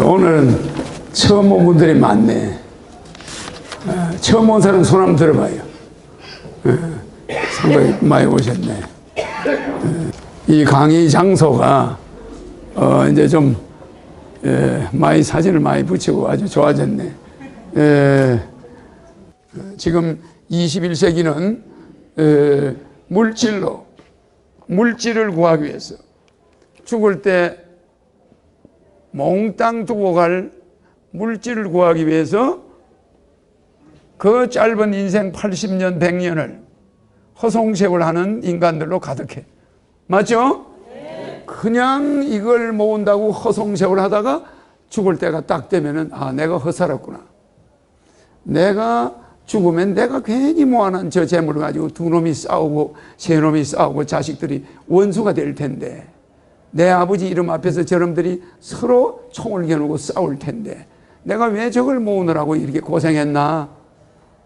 오늘은 처음 온 분들이 많네. 처음 온 사람 손 한번 들어봐요. 상당히 많이 오셨네. 이 강의 장소가 이제 좀 많이 사진을 많이 붙이고 아주 좋아졌네. 지금 21세기는 물질을 구하기 위해서 죽을 때 몽땅 두고 갈 물질을 구하기 위해서 그 짧은 인생 80년, 100년을 허송세월하는 인간들로 가득해. 맞죠? 네. 그냥 이걸 모은다고 허송세월 하다가 죽을 때가 딱 되면은 내가 헛살았구나. 내가 죽으면 내가 괜히 모아놓은 저 재물을 가지고 두 놈이 싸우고 세 놈이 싸우고 자식들이 원수가 될 텐데, 내 아버지 이름 앞에서 저놈들이 서로 총을 겨누고 싸울 텐데 내가 왜 저걸 모으느라고 이렇게 고생했나.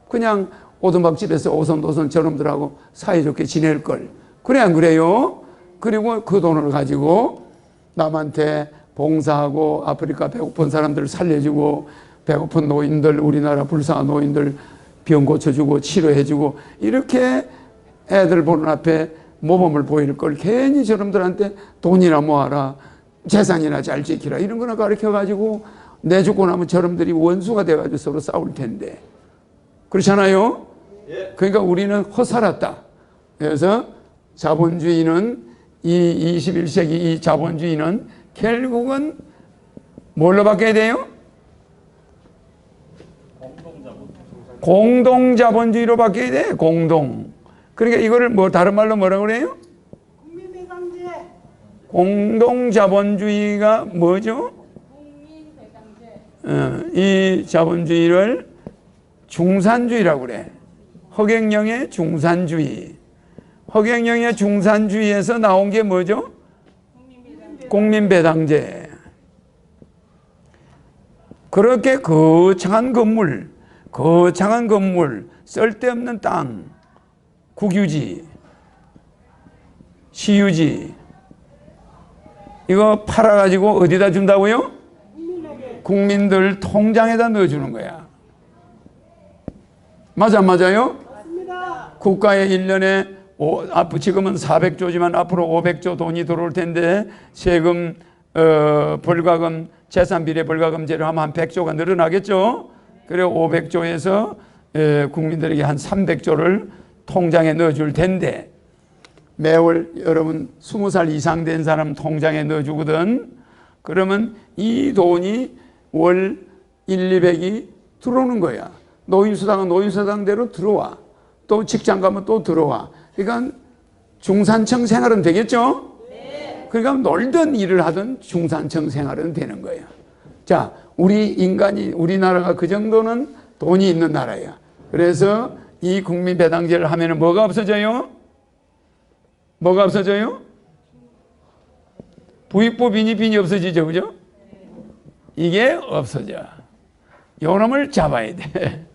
그냥 오두막집에서 오손도손 저놈들하고 사이좋게 지낼 걸. 그래 안 그래요? 그리고 그 돈을 가지고 남한테 봉사하고 아프리카 배고픈 사람들 살려주고 배고픈 노인들, 우리나라 불쌍한 노인들 병 고쳐주고 치료해주고, 이렇게 애들 보는 앞에 모범을 보일 걸 괜히 저놈들한테 돈이나 모아라, 재산이나 잘 지키라, 이런 거나 가르쳐가지고 내 죽고 나면 저놈들이 원수가 돼가지고 서로 싸울 텐데. 그렇잖아요? 그러니까 우리는 헛살았다. 그래서 자본주의는, 이 21세기 이 자본주의는 결국은 뭘로 바뀌어야 돼요? 공동자본주의로 바뀌어야 돼. 공동. 그러니까 이거를 다른 말로 뭐라고 그래요? 국민배당제. 공동자본주의가 뭐죠? 국민배당제. 이 자본주의를 중산주의라고 그래. 허경영의 중산주의. 허경영의 중산주의에서 나온 게 뭐죠? 국민배당제. 그렇게 거창한 건물, 쓸데없는 땅, 국유지, 시유지, 이거 팔아가지고 어디다 준다고요? 국민들 통장에다 넣어주는 거야. 맞아, 맞아요? 맞습니다. 국가에 1년에 지금은 400조지만 앞으로 500조 돈이 들어올 텐데, 세금, 벌과금, 재산비례 벌과금제로 하면 한 100조가 늘어나겠죠? 그래 500조에서 국민들에게 한 300조를 통장에 넣어줄 텐데, 매월 여러분 20살 이상 된 사람 통장에 넣어주거든. 그러면 이 돈이 월 1, 200이 들어오는 거야. 노인수당은 노인수당대로 들어와. 또 직장 가면 또 들어와. 그러니까 중산층 생활은 되겠죠? 네. 그러니까 놀던 일을 하던 중산층 생활은 되는 거야. 자, 우리나라가 그 정도는 돈이 있는 나라야. 그래서 이 국민배당제를 하면은 뭐가 없어져요? 뭐가 없어져요? 부익부 빈익빈이 없어지죠, 그죠? 이게 없어져. 요놈을 잡아야 돼.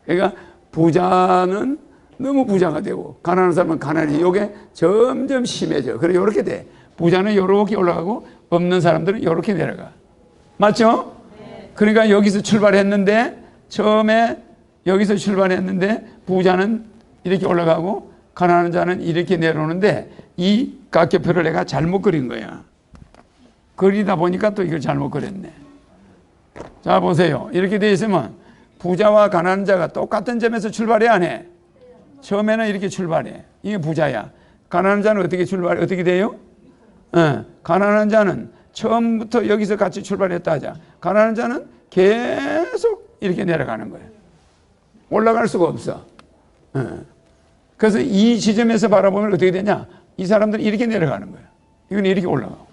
그러니까 부자는 너무 부자가 되고 가난한 사람은 가난이, 요게 점점 심해져. 그래 이렇게 돼. 부자는 이렇게 올라가고 없는 사람들은 이렇게 내려가. 맞죠? 네. 그러니까 여기서 출발했는데, 처음에 여기서 출발했는데 부자는 이렇게 올라가고 가난한 자는 이렇게 내려오는데, 이 각표를 내가 잘못 그린 거야. 그리다 보니까 또 이걸 잘못 그렸네. 자, 보세요. 이렇게 돼 있으면 부자와 가난한 자가 똑같은 점에서 출발해, 안 해? 처음에는 이렇게 출발해. 이게 부자야. 가난한 자는 어떻게 돼요? 가난한 자는 처음부터 여기서 같이 출발했다 하자. 가난한 자는 계속 이렇게 내려가는 거예요. 올라갈 수가 없어. 그래서 이 지점에서 바라보면 어떻게 되냐? 이 사람들은 이렇게 내려가는 거예요. 이건 이렇게 올라가고.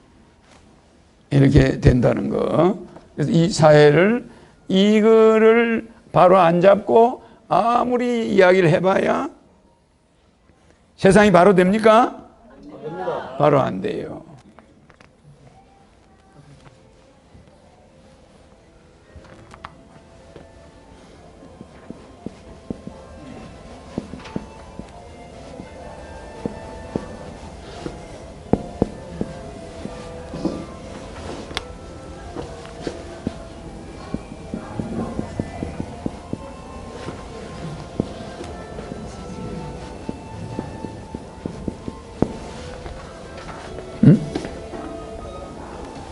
이렇게 된다는 거. 그래서 이 사회를, 이거를 바로 안 잡고 아무리 이야기를 해봐야 세상이 바로 됩니까? 바로 안 돼요.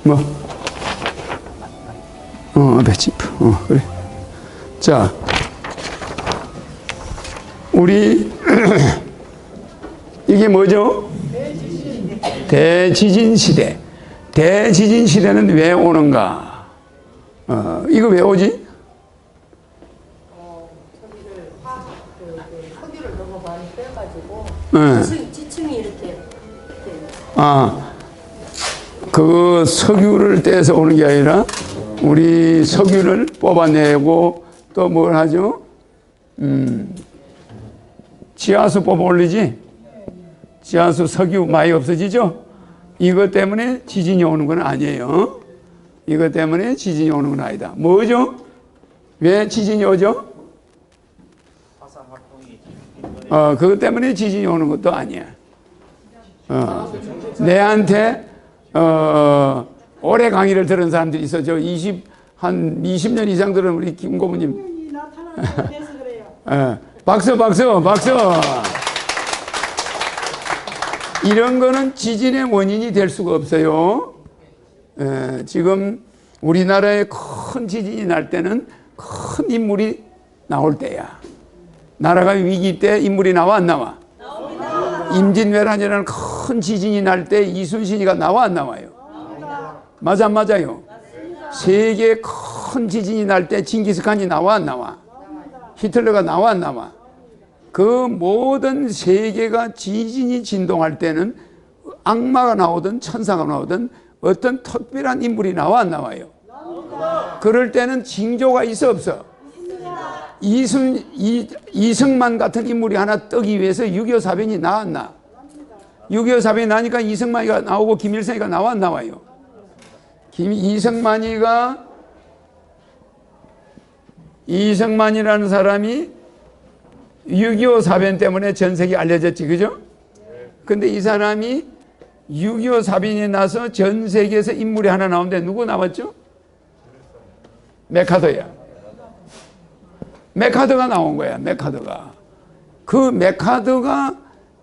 뭐? 배치프. 그래. 자, 우리 이게 뭐죠? 대지진 시대. 대지진 시대는 왜 오는가? 이거 왜 오지? 석유를 너무 많이 빼가지고 네. 지층이 이렇게 그 석유를 떼서 오는 게 아니라 우리 석유를 뽑아내고 또 뭘 하죠? 지하수 뽑아 올리지? 지하수 석유 많이 없어지죠? 이것 때문에 지진이 오는 건 아니에요. 이것 때문에 지진이 오는 건 아니다. 뭐죠? 왜 지진이 오죠? 그것 때문에 지진이 오는 것도 아니야. 내한테 올해 강의를 들은 사람들이 있어. 한 20년 이상 들은 우리 김 고모님. 이 나타나는 거 돼서 그래요. 박수. 이런 거는 지진의 원인이 될 수가 없어요. 지금 우리나라에 큰 지진이 날 때는 큰 인물이 나올 때야. 나라가 위기 때 인물이 나와 안 나와? 나옵니다. 임진왜란이라는 큰 지진이 날 때 이순신이가 나와 안 나와요? 나옵니다. 맞아 안 맞아요? 맞습니다. 세계 큰 지진이 날 때 징기스칸이 나와 안 나와? 나옵니다. 히틀러가 나와 안 나와? 그 모든 세계가 지진이 진동할 때는 악마가 나오든 천사가 나오든 어떤 특별한 인물이 나와 안 나와요? 나옵니다. 그럴 때는 징조가 있어 없어? 이승만 같은 인물이 하나 뜨기 위해서 6.25 사변이 나왔나? 6.25 사변이 나니까 이승만이가 나오고 김일성이가 나와 안 나와요? 이승만이라는 사람이 6.25 사변 때문에 전 세계에 알려졌지, 그죠? 근데 이 사람이 6.25 사변이 나서 전 세계에서 인물이 하나 나오는데 누구 나왔죠? 메카더야. 메카더가 나온 거야, 메카더가. 그 메카더가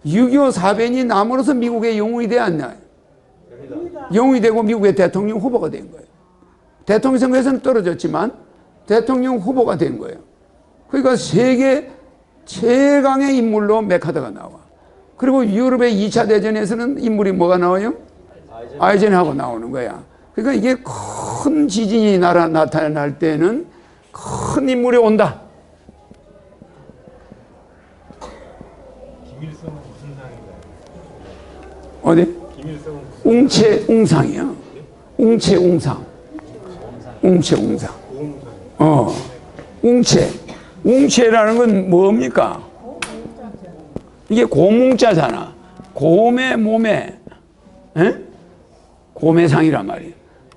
6.25 사변이 남으로서 미국의 영웅이 되지 않나요? 영웅이 되고 미국의 대통령 후보가 된 거예요. 대통령 선거에서는 떨어졌지만 대통령 후보가 된 거예요. 그러니까 세계 최강의 인물로 메카더가 나와. 그리고 유럽의 2차 대전에서는 인물이 뭐가 나와요? 아이젠하워 나오는 거야. 그러니까 이게 큰 지진이 나타날 때는 큰 인물이 온다. 김일성은 무슨 상인가요? 어디? 김일성은 웅채웅상이야. 웅채웅상. 웅채웅상. 웅채. 웅채라는 건 뭡니까? 이게 곰웅자잖아. 곰의 몸에, 곰의상이란 말이에요.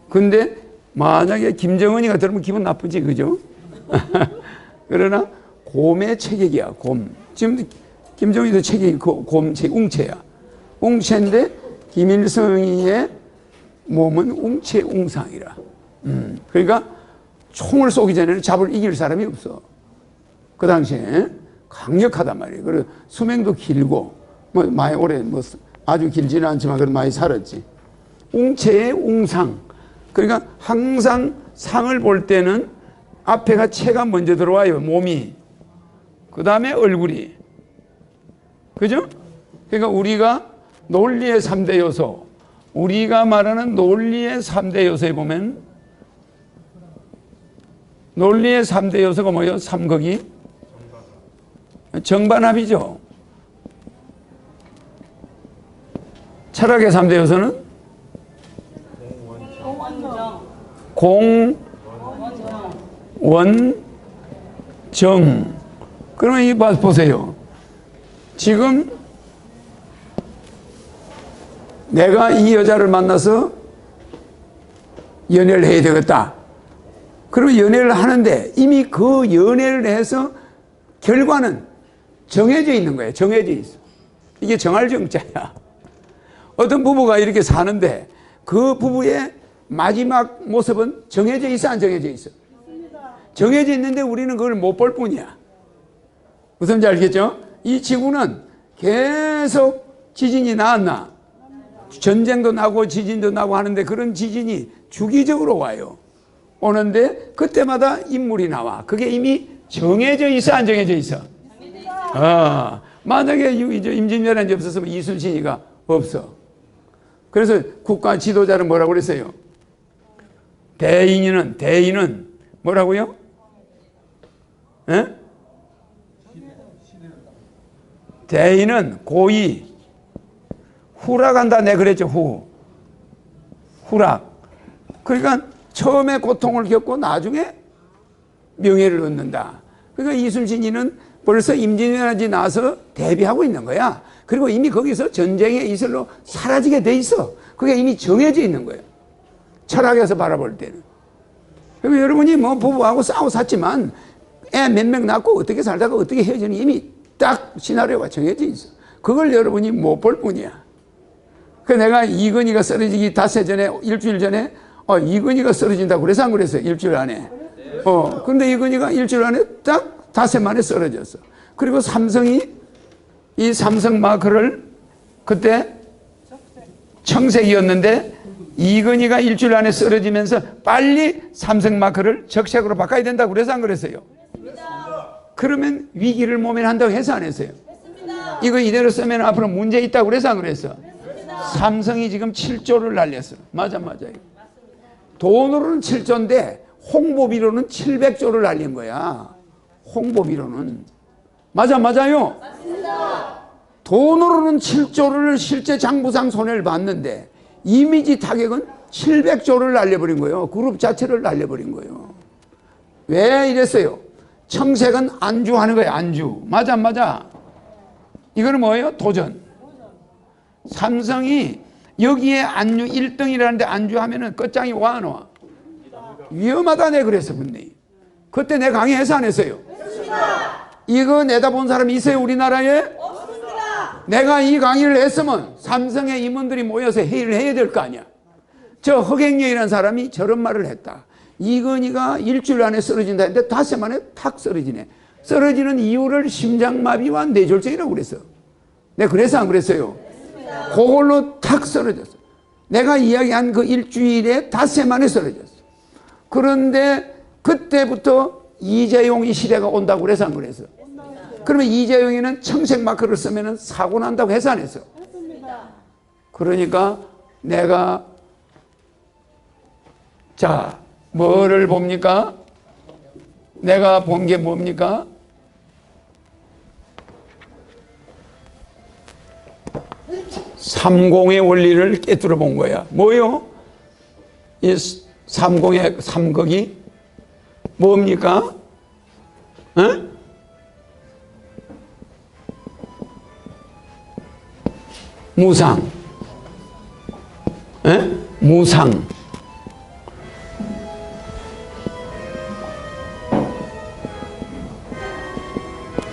근데 만약에 김정은이가 들으면 기분 나쁘지, 그죠? 그러나 곰의 체격이야, 곰. 지금 김정은이도 체격이 곰체, 웅채야. 웅채인데 김일성의 몸은 웅채웅상이라. 그러니까 총을 쏘기 전에는 잡을 이길 사람이 없어. 그 당시에 강력하단 말이에요. 그리고 수명도 길고, 뭐 많이 오래, 아주 길지는 않지만 그래도 많이 살았지. 웅채의 웅상. 그러니까 항상 상을 볼 때는 앞에가 채가 먼저 들어와요, 몸이. 그 다음에 얼굴이. 그죠? 그러니까 우리가 논리의 3대 요소, 우리가 말하는 논리의 3대 요소에 보면 논리의 3대 요소가 뭐예요? 삼극이? 정반합이죠. 철학의 3대 요소는? 공, 원, 정. 그러면 이 보세요. 지금 내가 이 여자를 만나서 연애를 해야 되겠다. 그러면 연애를 하는데 이미 그 연애를 해서 결과는 정해져 있는 거예요. 정해져 있어. 이게 정할 정자야. 어떤 부부가 이렇게 사는데 그 부부의 마지막 모습은 정해져 있어, 안 정해져 있어? 정해져 있는데 우리는 그걸 못 볼 뿐이야. 무슨지 알겠죠? 이 지구는 계속 지진이 나왔나? 전쟁도 나고 지진도 나고 하는데 그런 지진이 주기적으로 와요. 오는데 그때마다 인물이 나와. 그게 이미 정해져 있어, 안 정해져 있어? 만약에 임진왜란이 없었으면 이순신이가 없어. 그래서 국가 지도자는 뭐라고 그랬어요? 대인은 뭐라고요? 에? 대인은 고의, 후락한다 내 그랬죠. 후락. 그러니까 처음에 고통을 겪고 나중에 명예를 얻는다. 그러니까 이순신이는 벌써 임진왜란이 나서 대비하고 있는 거야. 그리고 이미 거기서 전쟁의 이슬로 사라지게 돼 있어. 그게 이미 정해져 있는 거예요. 철학에서 바라볼 때는. 그리고 여러분이 뭐 부부하고 싸워 샀지만 애 몇 명 낳고 어떻게 살다가 어떻게 헤어지는 이미 딱 시나리오가 정해져 있어. 그걸 여러분이 못 볼 뿐이야. 그 내가 이건희가 쓰러지기 닷새 전에, 일주일 전에 이건희가 쓰러진다고 그래서 안 그랬어요? 일주일 안에. 근데 이건희가 일주일 안에 딱 닷새 만에 쓰러졌어. 그리고 삼성이 이 삼성 마크를 그때 청색이었는데 이건희가 일주일 안에 쓰러지면서 빨리 삼성 마크를 적색으로 바꿔야 된다고 그래서 안 그랬어요? 그러면 위기를 모면한다고 해서 안 했어요? 이거 이대로 쓰면 앞으로 문제 있다고 그래서 안 그랬어? 삼성이 지금 7조를 날렸어. 맞아요. 돈으로는 7조인데 홍보비로는 700조를 날린 거야. 홍보비로는. 맞아요. 돈으로는 7조를 실제 장부상 손해를 봤는데 이미지 타격은 700조를 날려버린 거예요. 그룹 자체를 날려버린 거예요. 왜 이랬어요? 청색은 안주하는 거예요. 안주. 맞아. 이거는 뭐예요? 도전. 삼성이 여기에 안주 1등이라는데 안주하면은 끝장이 와 안 와? 위험하다 내 그랬어 분명히. 그때 내 강의해서 안 했어요? 이거 내다본 사람이 있어요 우리나라에? 없습니다. 내가 이 강의를 했으면 삼성의 임원들이 모여서 회의를 해야 될 거 아니야. 저 허경영이라는 사람이 저런 말을 했다. 이건희가 일주일 안에 쓰러진다 했는데 닷새 만에 탁 쓰러지네. 쓰러지는 이유를 심장마비와 뇌졸중이라고 그랬어. 내가 그래서 안 그랬어요? 그걸로 탁 쓰러졌어. 내가 이야기한 그 일주일에 닷새 만에 쓰러졌어. 그런데 그때부터 이재용이 시대가 온다고 그래서 안 그랬어? 그러면 이재용이는 청색 마크를 쓰면 사고 난다고 해서 안 했어? 그러니까 내가 자 뭐를 봅니까? 내가 본 게 뭡니까? 삼공의 원리를 깨뜨려 본 거야. 뭐요? 이 삼공의 삼극이 뭡니까? 무상. 무상.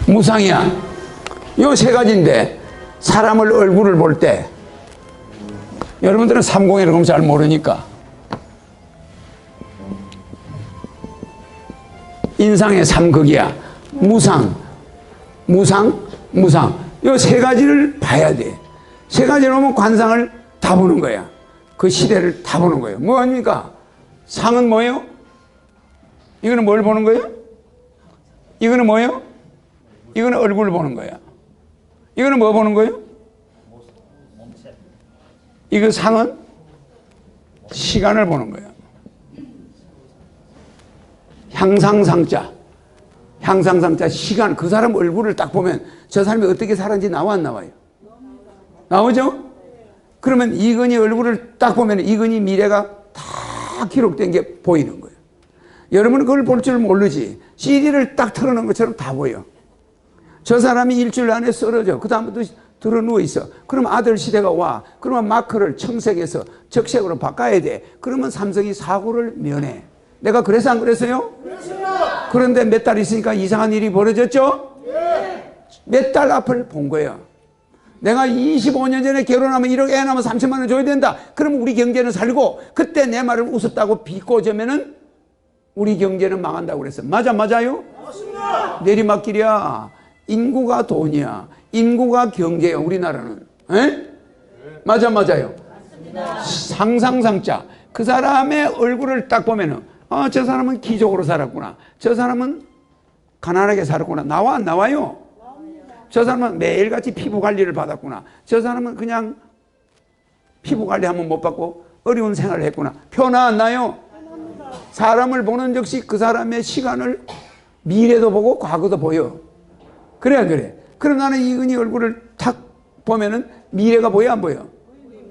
무상이야. 요 세 가지인데 사람을 얼굴을 볼 때 여러분들은 삼공이라고 하면 잘 모르니까 인상의 삼극이야. 무상. 요 세 가지를 봐야 돼. 세 가지를 보면 관상을 다 보는 거야. 그 시대를 다 보는 거예요. 뭐합니까? 상은 뭐예요? 이거는 뭘 보는 거예요? 이거는 뭐예요? 이거는 얼굴을 보는 거야. 이거는 뭐 보는 거예요? 이거 상은 시간을 보는 거야. 향상상자 시간. 그 사람 얼굴을 딱 보면 저 사람이 어떻게 살았는지 나와 안 나와요? 나오죠? 그러면 이건희 얼굴을 딱 보면 이건희 미래가 다 기록된 게 보이는 거예요. 여러분은 그걸 볼 줄 모르지. CD를 딱 틀어놓은 것처럼 다 보여. 저 사람이 일주일 안에 쓰러져. 그 다음부터 들어 누워 있어. 그럼 아들 시대가 와. 그러면 마크를 청색에서 적색으로 바꿔야 돼. 그러면 삼성이 사고를 면해. 내가 그래서 안 그랬어요? 그렇습니다. 그런데 몇 달 있으니까 이상한 일이 벌어졌죠? 네. 몇 달 앞을 본 거예요. 내가 25년 전에 결혼하면 1억 애 낳으면 3천만 원 줘야 된다. 그러면 우리 경제는 살고 그때 내 말을 웃었다고 비꼬자면은 우리 경제는 망한다고 그랬어. 맞아요? 맞습니다. 내리막길이야. 인구가 돈이야. 인구가 경제야 우리나라는. 에? 맞아요. 상상상자. 그 사람의 얼굴을 딱 보면은 저 사람은 기적으로 살았구나. 저 사람은 가난하게 살았구나. 나와 안 나와요? 저 사람은 매일같이 피부 관리를 받았구나. 저 사람은 그냥 피부 관리하면 못 받고 어려운 생활을 했구나. 표나 안 나요? 사람을 보는 즉시 그 사람의 시간을 미래도 보고 과거도 보여. 그래 안 그래? 그럼 나는 이근이 얼굴을 탁 보면은 미래가 보여 안 보여?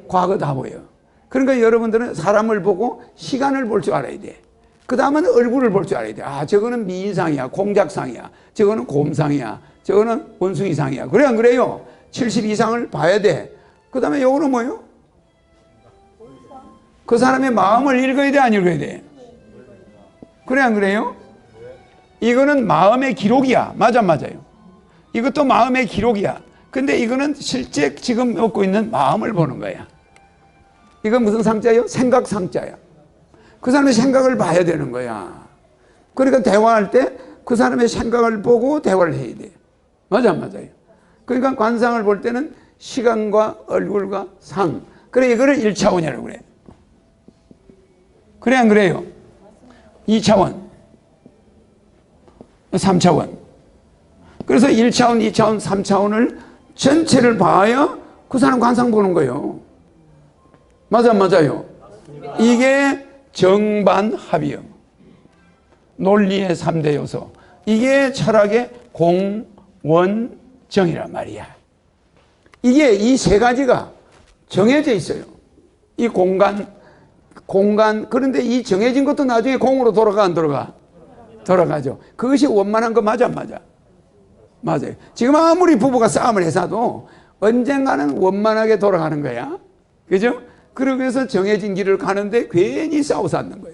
과거 다 보여. 그러니까 여러분들은 사람을 보고 시간을 볼 줄 알아야 돼. 그 다음은 얼굴을 볼 줄 알아야 돼. 아, 저거는 미인상이야. 공작상이야. 저거는 곰상이야. 저거는 원숭이상이야. 그래 안 그래요? 70 이상을 봐야 돼. 그 다음에 요거는 뭐예요? 그 사람의 마음을 읽어야 돼, 안 읽어야 돼? 그래 안 그래요? 이거는 마음의 기록이야. 맞아, 맞아요. 이것도 마음의 기록이야. 근데 이거는 실제 지금 얻고 있는 마음을 보는 거야. 이건 무슨 상자예요? 생각 상자야. 그 사람의 생각을 봐야 되는 거야. 그러니까 대화할 때 그 사람의 생각을 보고 대화를 해야 돼. 맞아, 맞아요. 그러니까 관상을 볼 때는 시간과 얼굴과 상. 그래, 이거를 1차원이라고 그래. 그래, 안 그래요? 2차원, 3차원. 그래서 1차원, 2차원, 3차원을 전체를 봐야 그 사람 관상 보는 거예요. 맞아, 맞아요. 이게 정반합이요. 논리의 3대 요소. 이게 철학의 공원정이란 말이야. 이게 이 세 가지가 정해져 있어요. 이 공간. 그런데 이 정해진 것도 나중에 공으로 돌아가 안 돌아가? 돌아가죠. 그것이 원만한 거 맞아 안 맞아? 맞아요. 지금 아무리 부부가 싸움을 해서도 언젠가는 원만하게 돌아가는 거야. 그죠? 그러면서 정해진 길을 가는데 괜히 싸워서 앉는 거야.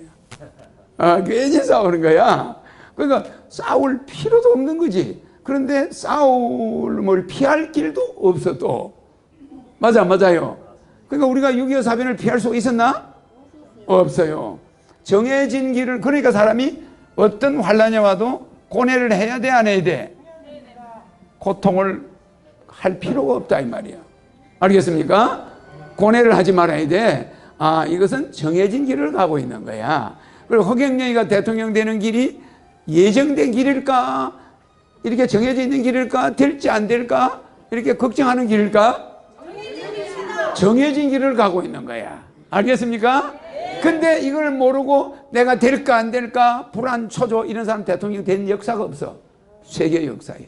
괜히 싸우는 거야. 그러니까 싸울 필요도 없는 거지. 그런데 싸움을 피할 길도 없어 또. 맞아, 맞아요. 그러니까 우리가 6.25 사변을 피할 수 있었나? 없어요. 정해진 길을, 그러니까 사람이 어떤 환란이 와도 고뇌를 해야 돼, 안 해야 돼? 고통을 할 필요가 없다 이 말이야. 알겠습니까? 고뇌를 하지 말아야 돼. 아, 이것은 정해진 길을 가고 있는 거야. 그리고 허경영이가 대통령 되는 길이 예정된 길일까? 이렇게 정해져 있는 길일까? 될지 안 될까? 이렇게 걱정하는 길일까? 정해진 길을 가고 있는 거야. 알겠습니까? 근데 이걸 모르고 내가 될까 안 될까 불안 초조 이런 사람 대통령 된 역사가 없어. 세계 역사에.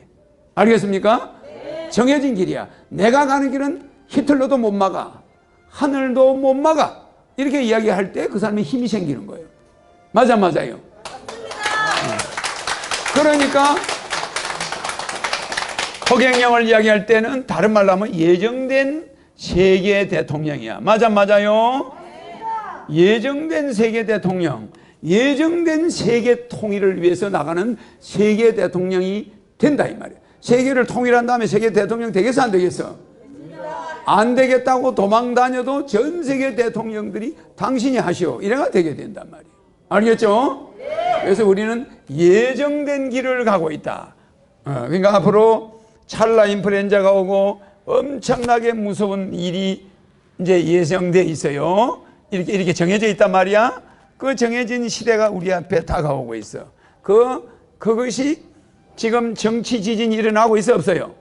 알겠습니까? 정해진 길이야. 내가 가는 길은 히틀러도 못 막아. 하늘도 못 막아. 이렇게 이야기할 때 그 사람이 힘이 생기는 거예요. 맞아, 맞아요. 그러니까 허경영을 이야기할 때는 다른 말로 하면 예정된 세계 대통령이야. 맞아, 맞아요. 예정된 세계 대통령, 예정된 세계 통일을 위해서 나가는 세계 대통령이 된다 이 말이야. 세계를 통일한 다음에 세계 대통령 되겠어 안 되겠어? 안 되겠다고 도망 다녀도 전 세계 대통령들이 당신이 하시오 이래가 되게 된단 말이에요. 알겠죠? 그래서 우리는 예정된 길을 가고 있다. 그러니까 앞으로 찰나 인플루엔자가 오고 엄청나게 무서운 일이 이제 예정돼 있어요. 이렇게 정해져 있단 말이야. 그 정해진 시대가 우리 앞에 다가오고 있어. 그것이 지금 정치 지진이 일어나고 있어 없어요?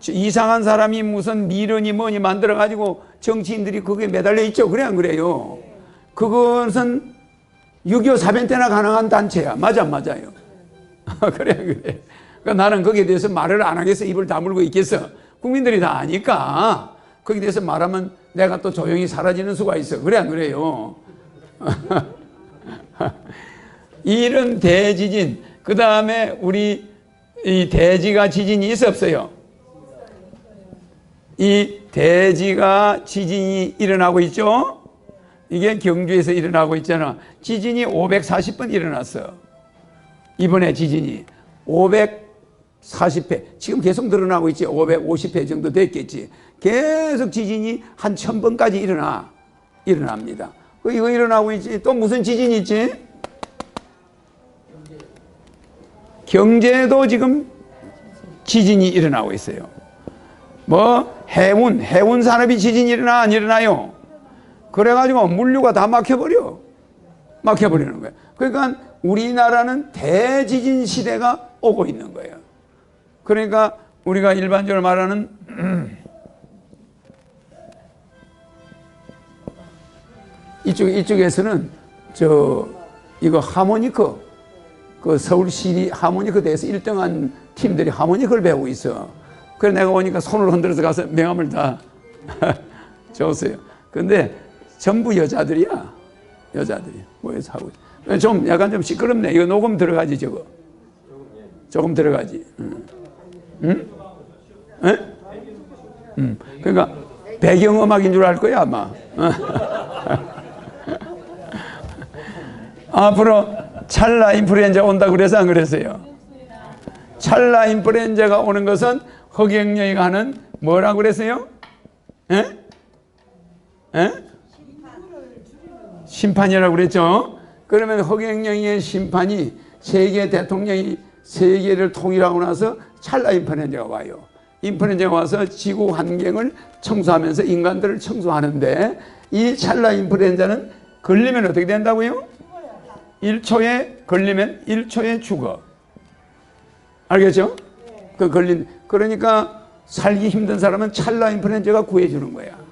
이상한 사람이 무슨 미련이 뭐니 만들어 가지고 정치인들이 거기에 매달려 있죠. 그래 안 그래요? 그것은 6.25 사변 때나 가능한 단체야. 맞아, 맞아요. 그래, 그래. 그러니까 나는 거기에 대해서 말을 안 하겠어. 입을 다물고 있겠어. 국민들이 다 아니까. 거기에 대해서 말하면 내가 또 조용히 사라지는 수가 있어. 그래, 안 그래요? 이런 대지진, 그 다음에 우리 이 대지가 지진이 있어 없어요? 이 대지가 지진이 일어나고 있죠? 이게 경주에서 일어나고 있잖아. 지진이 540번 일어났어. 이번에 지진이 540회. 지금 계속 늘어나고 있지. 550회 정도 됐겠지. 계속 지진이 한 1000번까지 일어납니다. 이거 일어나고 있지. 또 무슨 지진이 있지? 경제도 지금 지진이 일어나고 있어요. 뭐 해운 산업이 지진이 일어나 안 일어나요? 그래가지고 물류가 다 막혀버려. 막혀버리는 거예요. 그러니까 우리나라는 대지진 시대가 오고 있는 거예요. 그러니까 우리가 일반적으로 말하는 이쪽에서는 이거 하모니커, 그 서울시리 하모니커 대회에서 1등한 팀들이 하모니커를 배우고 있어. 그래 내가 오니까 손을 흔들어서 가서 명함을 다 줬어요. 근데 전부 여자들이야. 여자들이 모여서 하고 있어. 좀 약간 좀 시끄럽네. 이거 녹음 들어가지 저거. 조금 들어가지. 응? 응? 그러니까 배경음악인 줄 알 거야 아마. 앞으로 찰나 인플루엔자 온다 그래서 안 그랬어요? 찰나 인플루엔자가 오는 것은 허경영이가 하는 뭐라고 그랬어요? 에? 에? 심판이라고 그랬죠? 그러면 허경영의 심판이 세계 대통령이 세계를 통일하고 나서 찰나 인플루엔자가 와요. 인플루엔자가 와서 지구 환경을 청소하면서 인간들을 청소하는데 이 찰나 인플루엔자는 걸리면 어떻게 된다고요? 1초에 걸리면 1초에 죽어. 알겠죠? 그러니까 살기 힘든 사람은 찰나 인플루엔자가 구해주는 거야.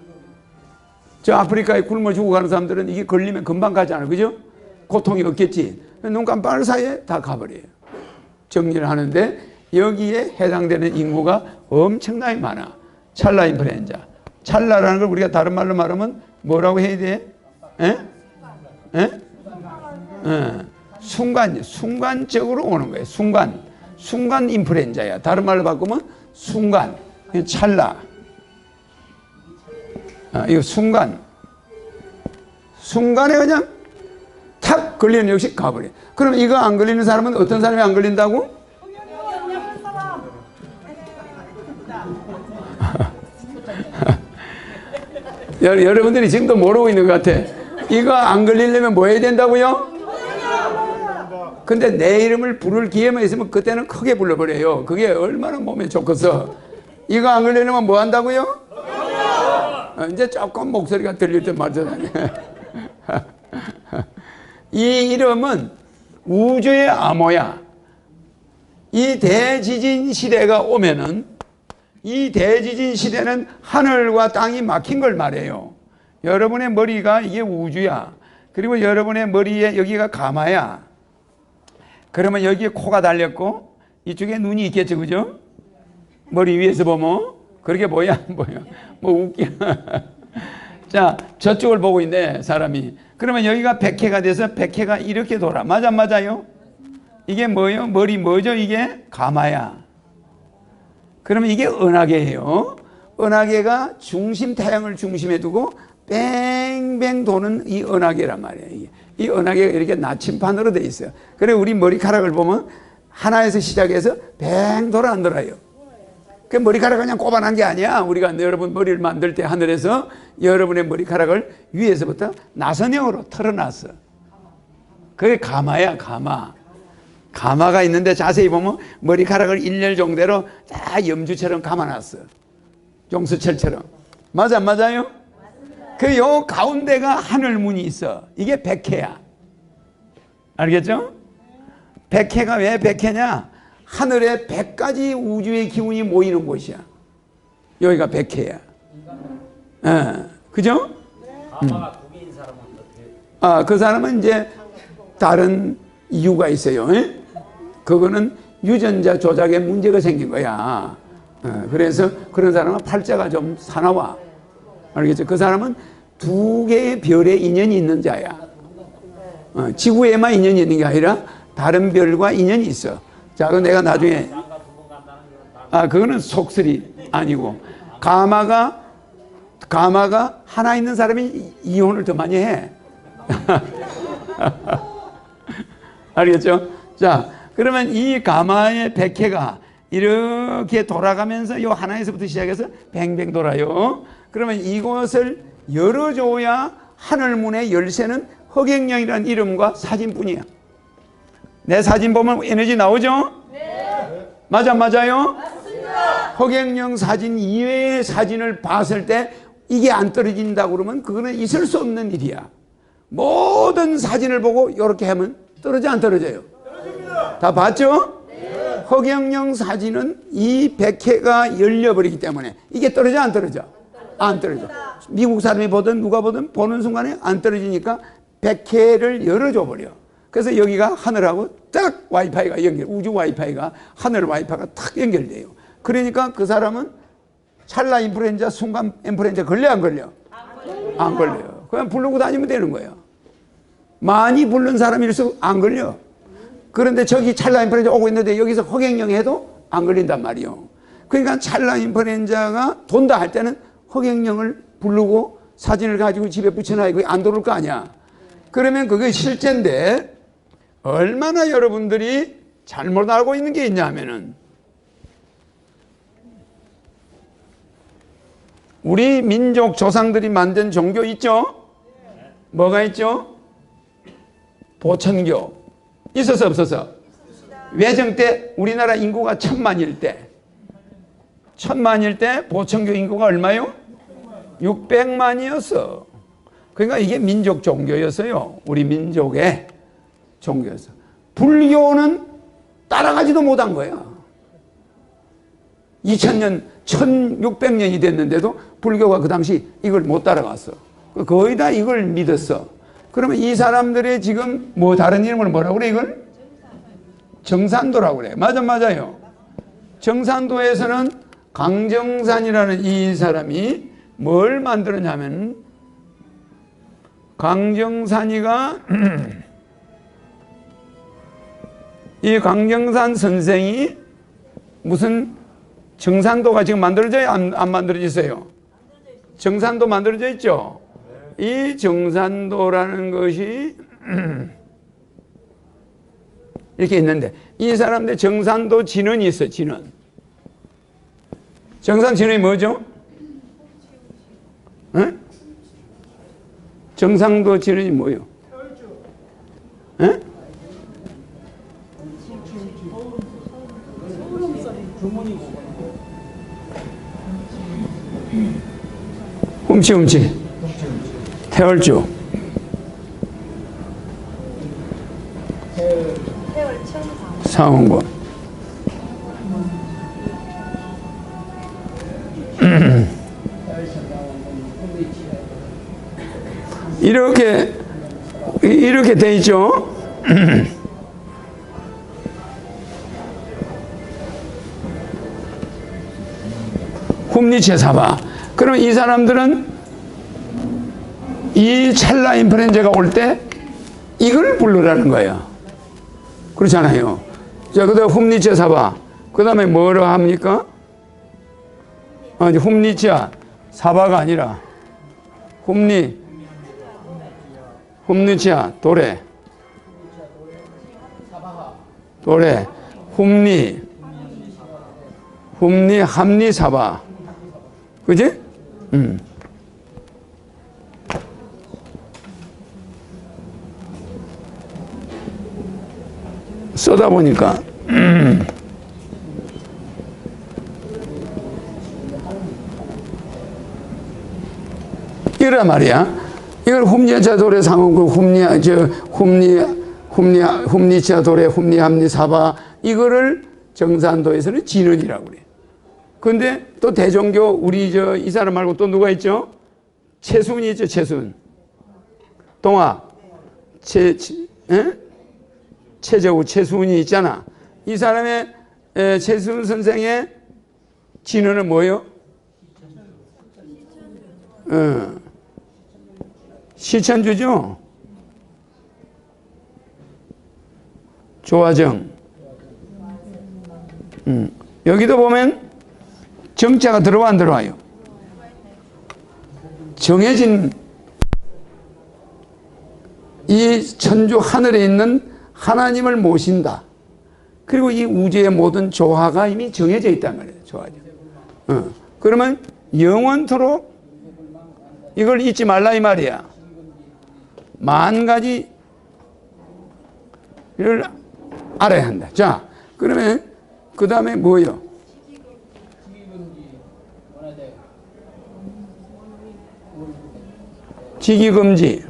저 아프리카에 굶어 죽어가는 사람들은 이게 걸리면 금방 가잖아요. 그죠? 고통이 없겠지. 눈 깜빡할 사이에 다 가버려요. 정리를 하는데 여기에 해당되는 인구가 엄청나게 많아. 찰나 인플루엔자. 찰나라는 걸 우리가 다른 말로 말하면 뭐라고 해야 돼? 에? 에? 순간적으로 오는 거예요. 순간 인플루엔자야. 다른 말로 바꾸면 순간, 찰나. 이거 순간에 그냥 탁 걸리는 역시 가버려. 그럼 이거 안 걸리는 사람은 어떤 사람이 안 걸린다고? 여러분들이 지금도 모르고 있는 것 같아. 이거 안 걸리려면 뭐 해야 된다고요? 근데 내 이름을 부를 기회만 있으면 그때는 크게 불러버려요. 그게 얼마나 몸에 좋겠어. 이거 안 걸리려면 뭐 한다고요? 이제 조금 목소리가 들릴 때 맞잖아요. 이 이름은 우주의 암호야. 이 대지진 시대가 오면은 이 대지진 시대는 하늘과 땅이 막힌 걸 말해요. 여러분의 머리가 이게 우주야. 그리고 여러분의 머리에 여기가 가마야. 그러면 여기에 코가 달렸고 이쪽에 눈이 있겠죠, 그죠? 머리 위에서 보면 그렇게 뭐야? 뭐 웃겨. 자, 저쪽을 보고 있네 사람이. 그러면 여기가 백회가 돼서 백회가 이렇게 돌아. 맞아, 맞아요? 이게 뭐예요? 머리 뭐죠? 이게 가마야. 그러면 이게 은하계예요. 은하계가 태양을 중심에 두고 뺑뺑 도는 이 은하계란 말이에요. 이 은하계가 이렇게 나침판으로 돼 있어요. 그래 우리 머리카락을 보면 하나에서 시작해서 뱅 돌아 안 돌아요. 그 머리카락 그냥 꼽아난 게 아니야. 우리가 여러분 머리를 만들 때 하늘에서 여러분의 머리카락을 위에서부터 나선형으로 털어놨어. 그게 가마야, 가마. 가마가 있는데 자세히 보면 머리카락을 일렬종대로 다 염주처럼 감아놨어. 용수철처럼. 맞아, 맞아요? 그 요 가운데가 하늘문이 있어. 이게 백회야. 알겠죠? 백회가 왜 백회냐? 하늘에 100가지 우주의 기운이 모이는 곳이야. 여기가 백회야. 그죠? 그 사람은 이제 다른 이유가 있어요. 그거는 유전자 조작에 문제가 생긴 거야. 그래서 그런 사람은 팔자가 좀 사나워. 알겠죠? 그 사람은 2개의 별에 인연이 있는 자야. 지구에만 인연이 있는 게 아니라 다른 별과 인연이 있어. 자, 그럼 내가 나중에 그거는 속설이 아니고 가마가 하나 있는 사람이 이혼을 더 많이 해. 알겠죠? 자, 그러면 이 가마의 백회가 이렇게 돌아가면서 요 하나에서부터 시작해서 뱅뱅 돌아요. 그러면 이곳을 열어줘야 하늘문의 열쇠는 허경영이라는 이름과 사진뿐이야. 내 사진 보면 에너지 나오죠? 네. 맞아요? 맞습니다. 허경영 사진 이외의 사진을 봤을 때 이게 안 떨어진다 그러면 그거는 있을 수 없는 일이야. 모든 사진을 보고 이렇게 하면 떨어져 안 떨어져요? 떨어집니다. 다 봤죠? 네. 허경영 사진은 이 백회가 열려버리기 때문에 이게 떨어져 안 떨어져? 안 떨어져. 미국 사람이 보든 누가 보든 보는 순간에 안 떨어지니까 백회를 열어줘 버려. 그래서 여기가 하늘하고 딱 와이파이가 우주 와이파이가 하늘 와이파이가 탁 연결돼요. 그러니까 그 사람은 찰나 인플루엔자, 순간 인플루엔자 걸려 안 걸려? 안 걸려요. 그냥 부르고 다니면 되는 거예요. 많이 부른 사람일수록 안 걸려. 그런데 저기 찰나 인플루엔자 오고 있는데 여기서 허경영 해도 안 걸린단 말이에요. 그러니까 찰나 인플루엔자가 돈다 할 때는 허경영을 부르고 사진을 가지고 집에 붙여놔야 그게 안 돌을 거 아니야. 그러면 그게 실제인데 얼마나 여러분들이 잘못 알고 있는 게 있냐 하면은 우리 민족 조상들이 만든 종교 있죠? 뭐가 있죠? 보천교. 있었어 없었어? 외정 때 우리나라 인구가 1000만일 때 1000만일 때 보천교 인구가 얼마요? 600만이었어. 그러니까 이게 민족 종교였어요. 우리 민족의 종교였어. 불교는 따라가지도 못한 거야. 2000년, 1600년이 됐는데도 불교가 그 당시 이걸 못 따라갔어. 거의 다 이걸 믿었어. 그러면 이 사람들의 지금 뭐 다른 이름을 뭐라고 그래 이걸? 정산도라고 그래. 맞아요. 정산도에서는 강정산이라는 이 사람이 뭘 만들었냐면 강정산이가 이 강정산 선생이 무슨 정산도가 지금 만들어져요? 안 만들어졌어요? 정산도 만들어져 있죠? 이 정산도라는 것이 이렇게 있는데 이 사람들 정산도 진원이 있어. 진원. 정산 진원이 뭐죠? 에? 정상도 진원이 뭐예요? 에? 훔치 태월주 사원고 이렇게 돼 있죠. 훔리체 사바. 그럼 이 사람들은 이 찰나 인플루엔자가 올 때 이걸 부르라는 거예요. 그렇잖아요. 자, 그 다음에 훔리체 사바. 그 다음에 뭐로 합니까? 이제 훔리치아 사바가 아니라 훔리치아 도래 훔리 함리 사바. 그지? 써다 보니까 이란 말이야. 이걸 훔리자 도래 상황 훔리자 도래 함리 사바 이거를 정산도에서는 진원이라고 그래. 근데 또 대종교 우리 이 사람 말고 또 누가 있죠? 최순이 있죠. 최순. 동아. 최저우 최순이 있잖아. 이 사람의 최순 선생의 진원은 뭐예요? 시천주죠. 조화정. 여기도 보면 정자가 들어와 안 들어와요? 정해진 이 천주 하늘에 있는 하나님을 모신다. 그리고 이 우주의 모든 조화가 이미 정해져 있단 말이에요. 조화죠. 그러면 영원토록 이걸 잊지 말라 이 말이야. 만 가지를 알아야 한다. 자, 그러면 그 다음에 뭐예요? 직위금지.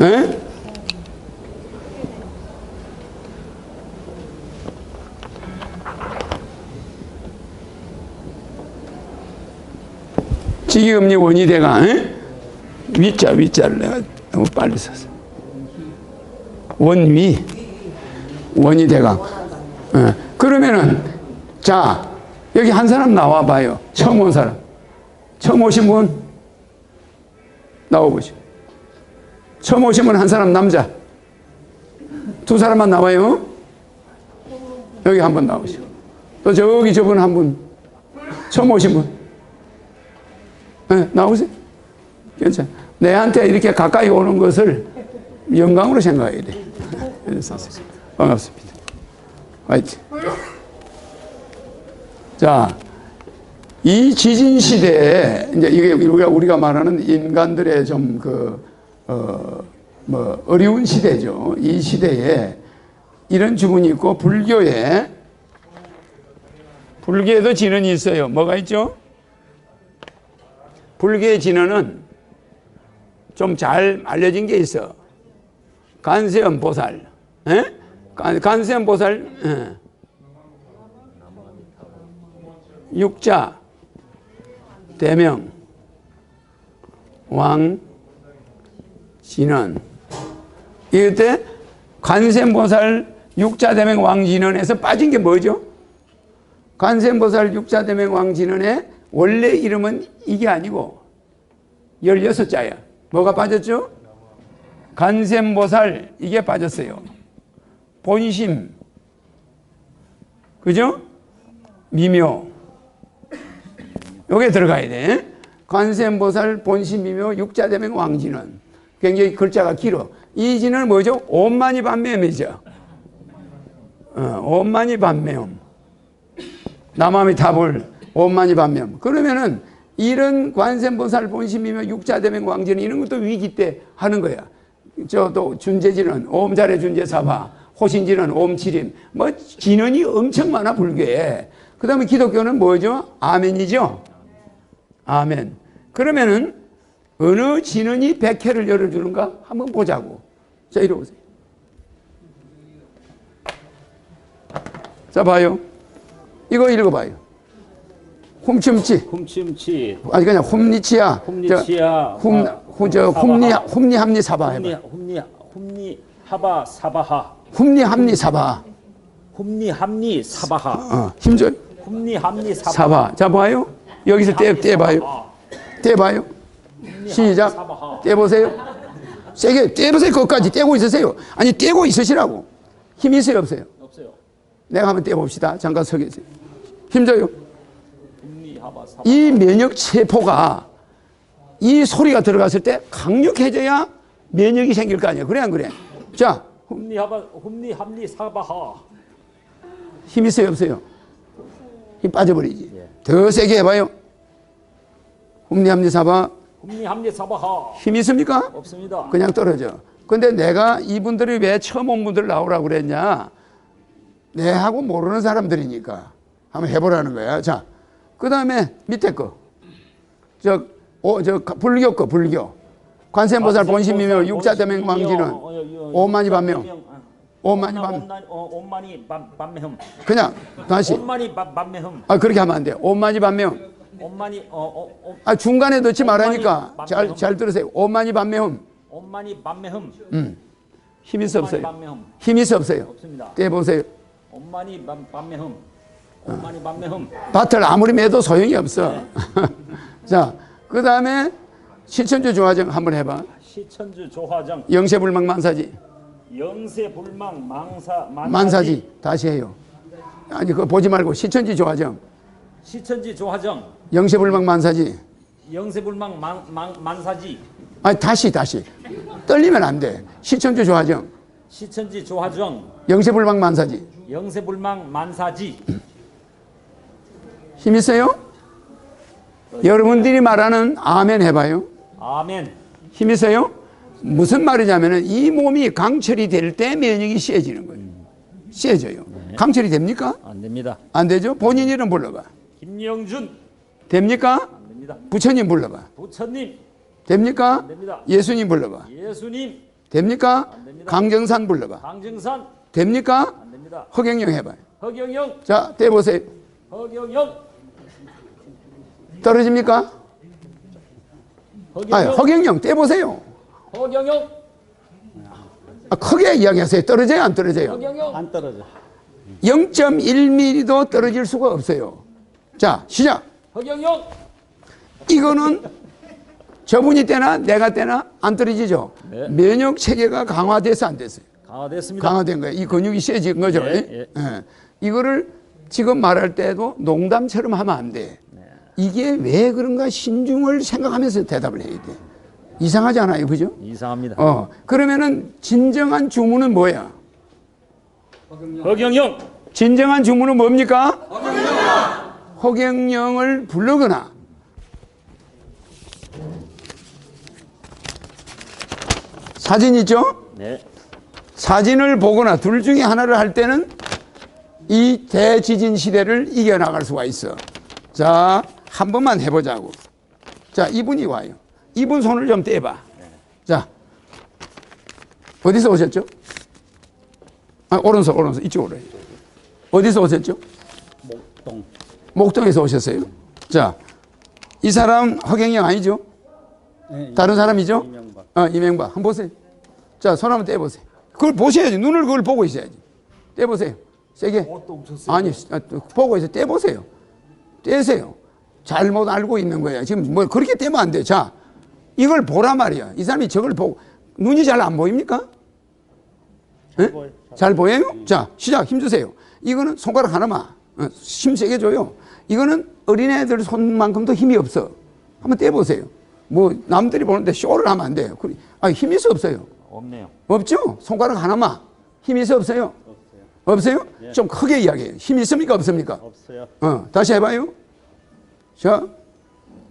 에? 직위금지 원위대강. 위자를 내가 너무 빨리 썼어. 원위대강. 그러면은 자 여기 한 사람 나와봐요. 처음 온 사람. 처음 오신 분 나와보시오. 처음 오신 분 한 사람 남자. 두 사람만 나와요. 여기 한번 나오시오. 또 저기 저분 한 분. 처음 오신 분. 나오세요. 괜찮아. 내한테 이렇게 가까이 오는 것을 영광으로 생각해야 돼. 반갑습니다. 화이팅. 자, 이 지진 시대에 이제 이게 우리가 말하는 인간들의 좀 어려운 시대죠. 이 시대에 이런 주문이 있고 불교에도 진언이 있어요. 뭐가 있죠? 불교의 진언은 좀 잘 알려진 게 있어. 간세음 보살. 간세음 보살. 육자 대명 왕 진언. 이때 관세음보살 육자대명 왕진언에서 빠진 게 뭐죠? 관세음보살 육자대명 왕진언의 원래 이름은 이게 아니고 16자야. 뭐가 빠졌죠? 관세음보살 이게 빠졌어요. 본심, 그죠? 미묘, 요게 들어가야 돼. 관세음보살 본심 미묘 육자대명 왕진언. 굉장히 글자가 길어. 이 진은 뭐죠? 오만이 반매음이죠. 오만이 반매음. 남함이 답을 오만이 반매음. 그러면은 이런 관세음보살 본심 미묘 육자대명 왕진언 이런 것도 위기 때 하는 거야. 또 준재진은 옴자례 준재사바, 호신진은 옴치림. 뭐 진언이 엄청 많아 불교에. 그 다음에 기독교는 뭐죠? 아멘이죠. 아멘. 그러면은 어느 진언이 백회를 열어주는가 한번 보자고. 자, 이리 오세요. 자, 봐요. 이거 읽어봐요. 훔침치. 아니 그냥 훔니치야. 훔니함니 사바 해봐. 훔니하바 사바하. 훔니함니 사바. 훔니함니 사바하. 힘줘요. 훔니함니 사바. 자, 봐요. 여기서 떼봐요. 떼봐요. 시작. 떼보세요. 세게 떼보세요. 그것까지 떼고 있으세요. 아니 떼고 있으시라고. 힘 있어요 없어요? 없어요. 내가 한번 떼봅시다. 잠깐 서 계세요. 힘줘요. 이 면역 세포가 이 소리가 들어갔을 때 강력해져야 면역이 생길 거 아니에요. 그래 안 그래? 자, 훔니함니 사바하. 힘 있어요 없어요? 힘 빠져버리지. 더 세게 해봐요. 훔니함니 사바. 훔니함니 사바하. 힘 있습니까? 없습니다. 그냥 떨어져. 근데 내가 이분들이 왜 처음 온 분들 나오라고 그랬냐? 내하고 모르는 사람들이니까 한번 해보라는 거야. 자, 그 다음에 밑에 거. 불교 거, 불교. 관세음보살 본심미묘 육자대명 왕진언 오만이 반명. 오만이 반명. 그냥 다시. 오만이 반명. 그렇게 하면 안 돼. 오만이 반명. 중간에 넣지 말라니까. 잘 들으세요. 오만이 반명. 오만이 반명. 힘 있어 없어요? 힘 있어 없어요? 없습니다. 떼보세요. 오만이 반명. 오만이 반명. 밭을 아무리 매도 소용이 없어. 자, 그 다음에 시천주 조화정 한번 해봐. 시천주 조화정. 영세불망 만사지. 영세불망 만사지. 다시 해요. 아니 그거 보지 말고 시천지 조화정. 시천지 조화정. 영세불망 만사지. 영세불망 만사지. 아니 다시. 떨리면 안 돼. 시천주 조화정. 시천지 조화정. 영세불망 만사지. 영세불망 만사지. 힘 있어요? 여러분들이 말하는 아멘 해봐요. 아멘. 힘 있어요? 무슨 말이냐면은 이 몸이 강철이 될 때 면역이 세지는 거예요. 세져요. 강철이 됩니까? 안 됩니다. 안 되죠? 본인 이름 불러봐. 김영준. 됩니까? 안 됩니다. 부처님 불러봐. 부처님. 됩니까? 안 됩니다. 예수님 불러봐. 예수님. 됩니까? 안 됩니다. 강정산 불러봐. 강정산. 됩니까? 안 됩니다. 허경영 해봐요. 허경영. 자, 떼보세요. 허경영. 떨어집니까? 허경영. 허경영 떼보세요. 허경영. 크게 이야기하세요. 떨어져요, 안 떨어져요? 허경영. 안 떨어져. 0.1mm도 떨어질 수가 없어요. 자, 시작. 허경영. 이거는 저분이 떼나 내가 떼나 안 떨어지죠. 네. 면역 체계가 강화돼서 안 됐어요. 강화됐습니다. 강화된 거예요. 이 근육이 세진 거죠. 예, 예. 이거를 지금 말할 때도 농담처럼 하면 안 돼. 이게 왜 그런가 신중을 생각하면서 대답을 해야 돼. 이상하지 않아요, 그죠? 이상합니다. 그러면은 진정한 주문은 뭐야? 허경영. 진정한 주문은 뭡니까? 허경영을 부르거나 사진 있죠? 네. 사진을 보거나 둘 중에 하나를 할 때는 이 대지진 시대를 이겨나갈 수가 있어. 자, 한 번만 해보자고. 자, 이분이 와요. 이분 손을 좀 떼봐. 자, 어디서 오셨죠? 오른손, 이쪽으로. 어디서 오셨죠? 목동. 목동에서 오셨어요. 자, 이 사람 허경영 아니죠? 네, 다른 사람이죠? 이명박. 이명박. 한번 보세요. 자, 손 한번 떼보세요. 그걸 보셔야지. 눈을 그걸 보고 있어야지. 떼보세요. 세게. 또 훔쳤어요. 아니, 보고 있어. 떼보세요. 떼세요. 잘못 알고 있는 거야. 지금 뭐 그렇게 떼면 안 돼. 자, 이걸 보란 말이야. 이 사람이 저걸 보고, 눈이 잘 안 보입니까? 네? 보여요. 잘 보여요? 자, 시작. 힘주세요. 이거는 손가락 하나만 힘 세게 줘요. 이거는 어린애들 손만큼도 힘이 없어. 한번 떼보세요. 뭐 남들이 보는데 쇼를 하면 안 돼요. 힘이 있어 없어요? 없네요. 없죠? 손가락 하나만 힘이 있어 없어요? 없어요? 예. 좀 크게 이야기해요. 힘이 있습니까 없습니까? 없어요. 다시 해봐요. 자,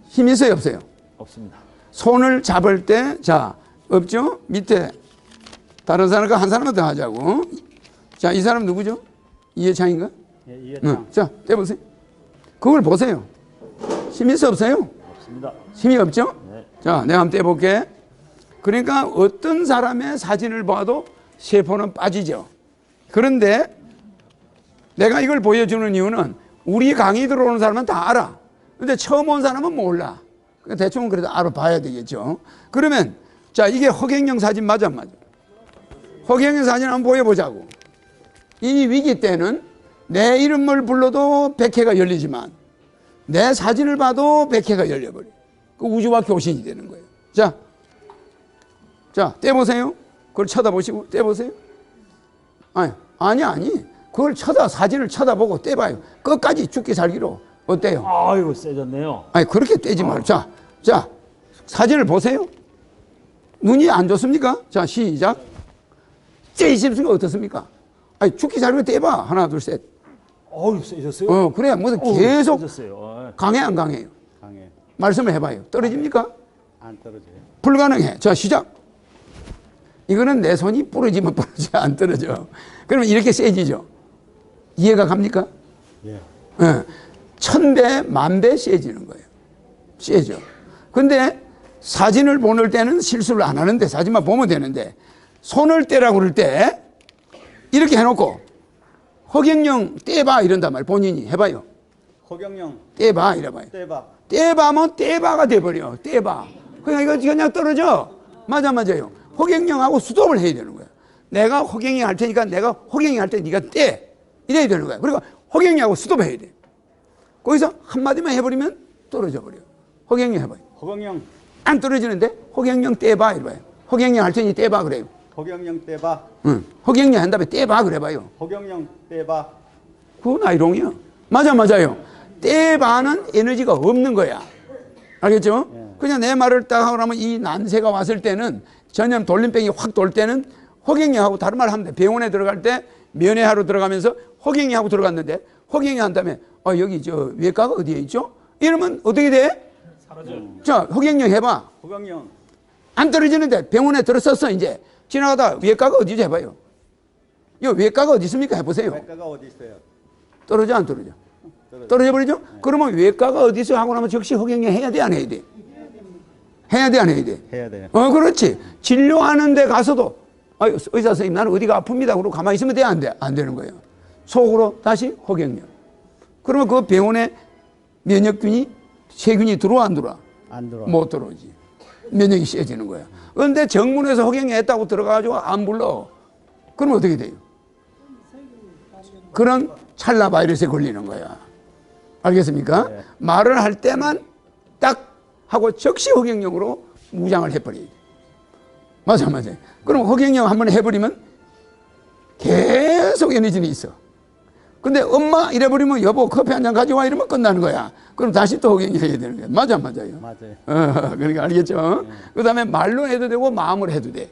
힘이 있어요 없어요? 없습니다. 손을 잡을 때, 자, 없죠? 밑에 다른 사람과 한 사람만 더 하자고. 자, 이 사람 누구죠? 이해창인가? 예, 이해창. 자, 떼보세요. 그걸 보세요. 힘이 있어 없어요? 없습니다. 힘이 없죠? 네. 자, 내가 한번 떼볼게. 그러니까 어떤 사람의 사진을 봐도 세포는 빠지죠. 그런데 내가 이걸 보여주는 이유는 우리 강의 들어오는 사람은 다 알아. 근데 처음 온 사람은 몰라. 대충은 그래도 알아봐야 되겠죠. 그러면 자, 이게 허경영 사진 맞아 안 맞아? 허경영 사진 한번 보여보자고. 이 위기 때는 내 이름을 불러도 백회가 열리지만 내 사진을 봐도 백회가 열려버려. 그 우주와 교신이 되는 거예요. 자, 떼보세요. 그걸 쳐다보시고 떼보세요. 아니. 그걸 사진을 쳐다보고 떼봐요. 끝까지 죽기 살기로. 어때요? 아이고 세졌네요. 그렇게 떼지 말고. 자, 사진을 보세요. 눈이 안 좋습니까? 자, 시작. 떼십니까? 어떻습니까? 죽기 살기로 떼봐. 하나, 둘, 셋. 어유 세졌어요. 그래야 무슨 계속 세졌어요. 강해, 안 강해요? 강해. 말씀을 해봐요. 떨어집니까? 안 떨어져요. 불가능해. 자, 시작. 이거는 내 손이 부러지면 부러져, 안 떨어져. 그러면 이렇게 세지죠. 이해가 갑니까? 예. 1000배, 10,000배 세지는 거예요. 세죠. 근데 사진을 보낼 때는 실수를 안 하는데 사진만 보면 되는데 손을 떼라고 그럴 때 이렇게 해놓고 허경영 떼봐 이런단 말이에요. 본인이 해봐요. 허경영 떼봐 이래봐요. 떼봐. 떼봐면 떼봐가 돼버려. 떼봐. 그러니까 이거 그냥 떨어져. 맞아요. 허경영하고 수동을 해야 되는 거야. 내가 허경영 할 테니까 내가 허경영 할 때 네가 떼. 이래야 되는 거야. 그러니까 허경영하고 수동해야 돼. 거기서 한마디만 해버리면 떨어져 버려. 허경영 해봐요. 허경영. 안 떨어지는데 허경영 떼봐 이래봐요. 허경영 할 테니 떼봐 그래요. 허경영 떼봐. 허경영 한 다음에 떼봐 그래봐요. 허경영 떼봐. 그건 아이롱이야. 맞아요. 떼봐는 에너지가 없는 거야. 알겠죠? 그냥 내 말을 딱 하고 나면 이 난세가 왔을 때는 전염 돌림병이 확 돌 때는 허경영하고 다른 말 하면 돼. 병원에 들어갈 때 면회하러 들어가면서 허경영하고 들어갔는데 허경영 한 다음에 여기 저 외과가 어디에 있죠? 이러면 어떻게 돼? 사라져요. 자, 허경영 해봐. 허경영. 안 떨어지는데 병원에 들었었어 이제. 지나가다 외과가 어디지 해봐요. 이 외과가 어디 있습니까? 해보세요. 외과가 어디 있어요? 떨어져 안 떨어져? 떨어져. 떨어져 버리죠? 그러면 외과가 어디 있어 하고 나면 즉시 허경영 해야 돼 안 해야 돼? 해야 돼 안 해야 돼? 해야 돼요. 그렇지. 진료하는 데 가서도 의사 선생님 나는 어디가 아픕니다. 그러고 가만히 있으면 돼 안 돼? 안 되는 거예요. 속으로 다시 허경영. 그러면 그 병원에 면역균이 세균이 들어와 안 들어와? 안 들어와. 못 들어오지. 면역이 세지는 거야. 그런데 정문에서 허경영 했다고 들어가가지고 안 불러. 그럼 어떻게 돼요? 그런 찰나 바이러스에 걸리는 거야. 알겠습니까? 네. 말을 할 때만 딱 하고 즉시 허경영으로 무장을 해버려야 돼. 맞아. 그럼 허경영 한번 해버리면 계속 에너지는 있어. 근데 엄마 이래버리면 여보 커피 한 잔 가져와 이러면 끝나는 거야. 그럼 다시 또 허경영 해야 되는 거야. 맞아요. 맞아요. 그러니까 알겠죠? 그 다음에 말로 해도 되고 마음으로 해도 돼.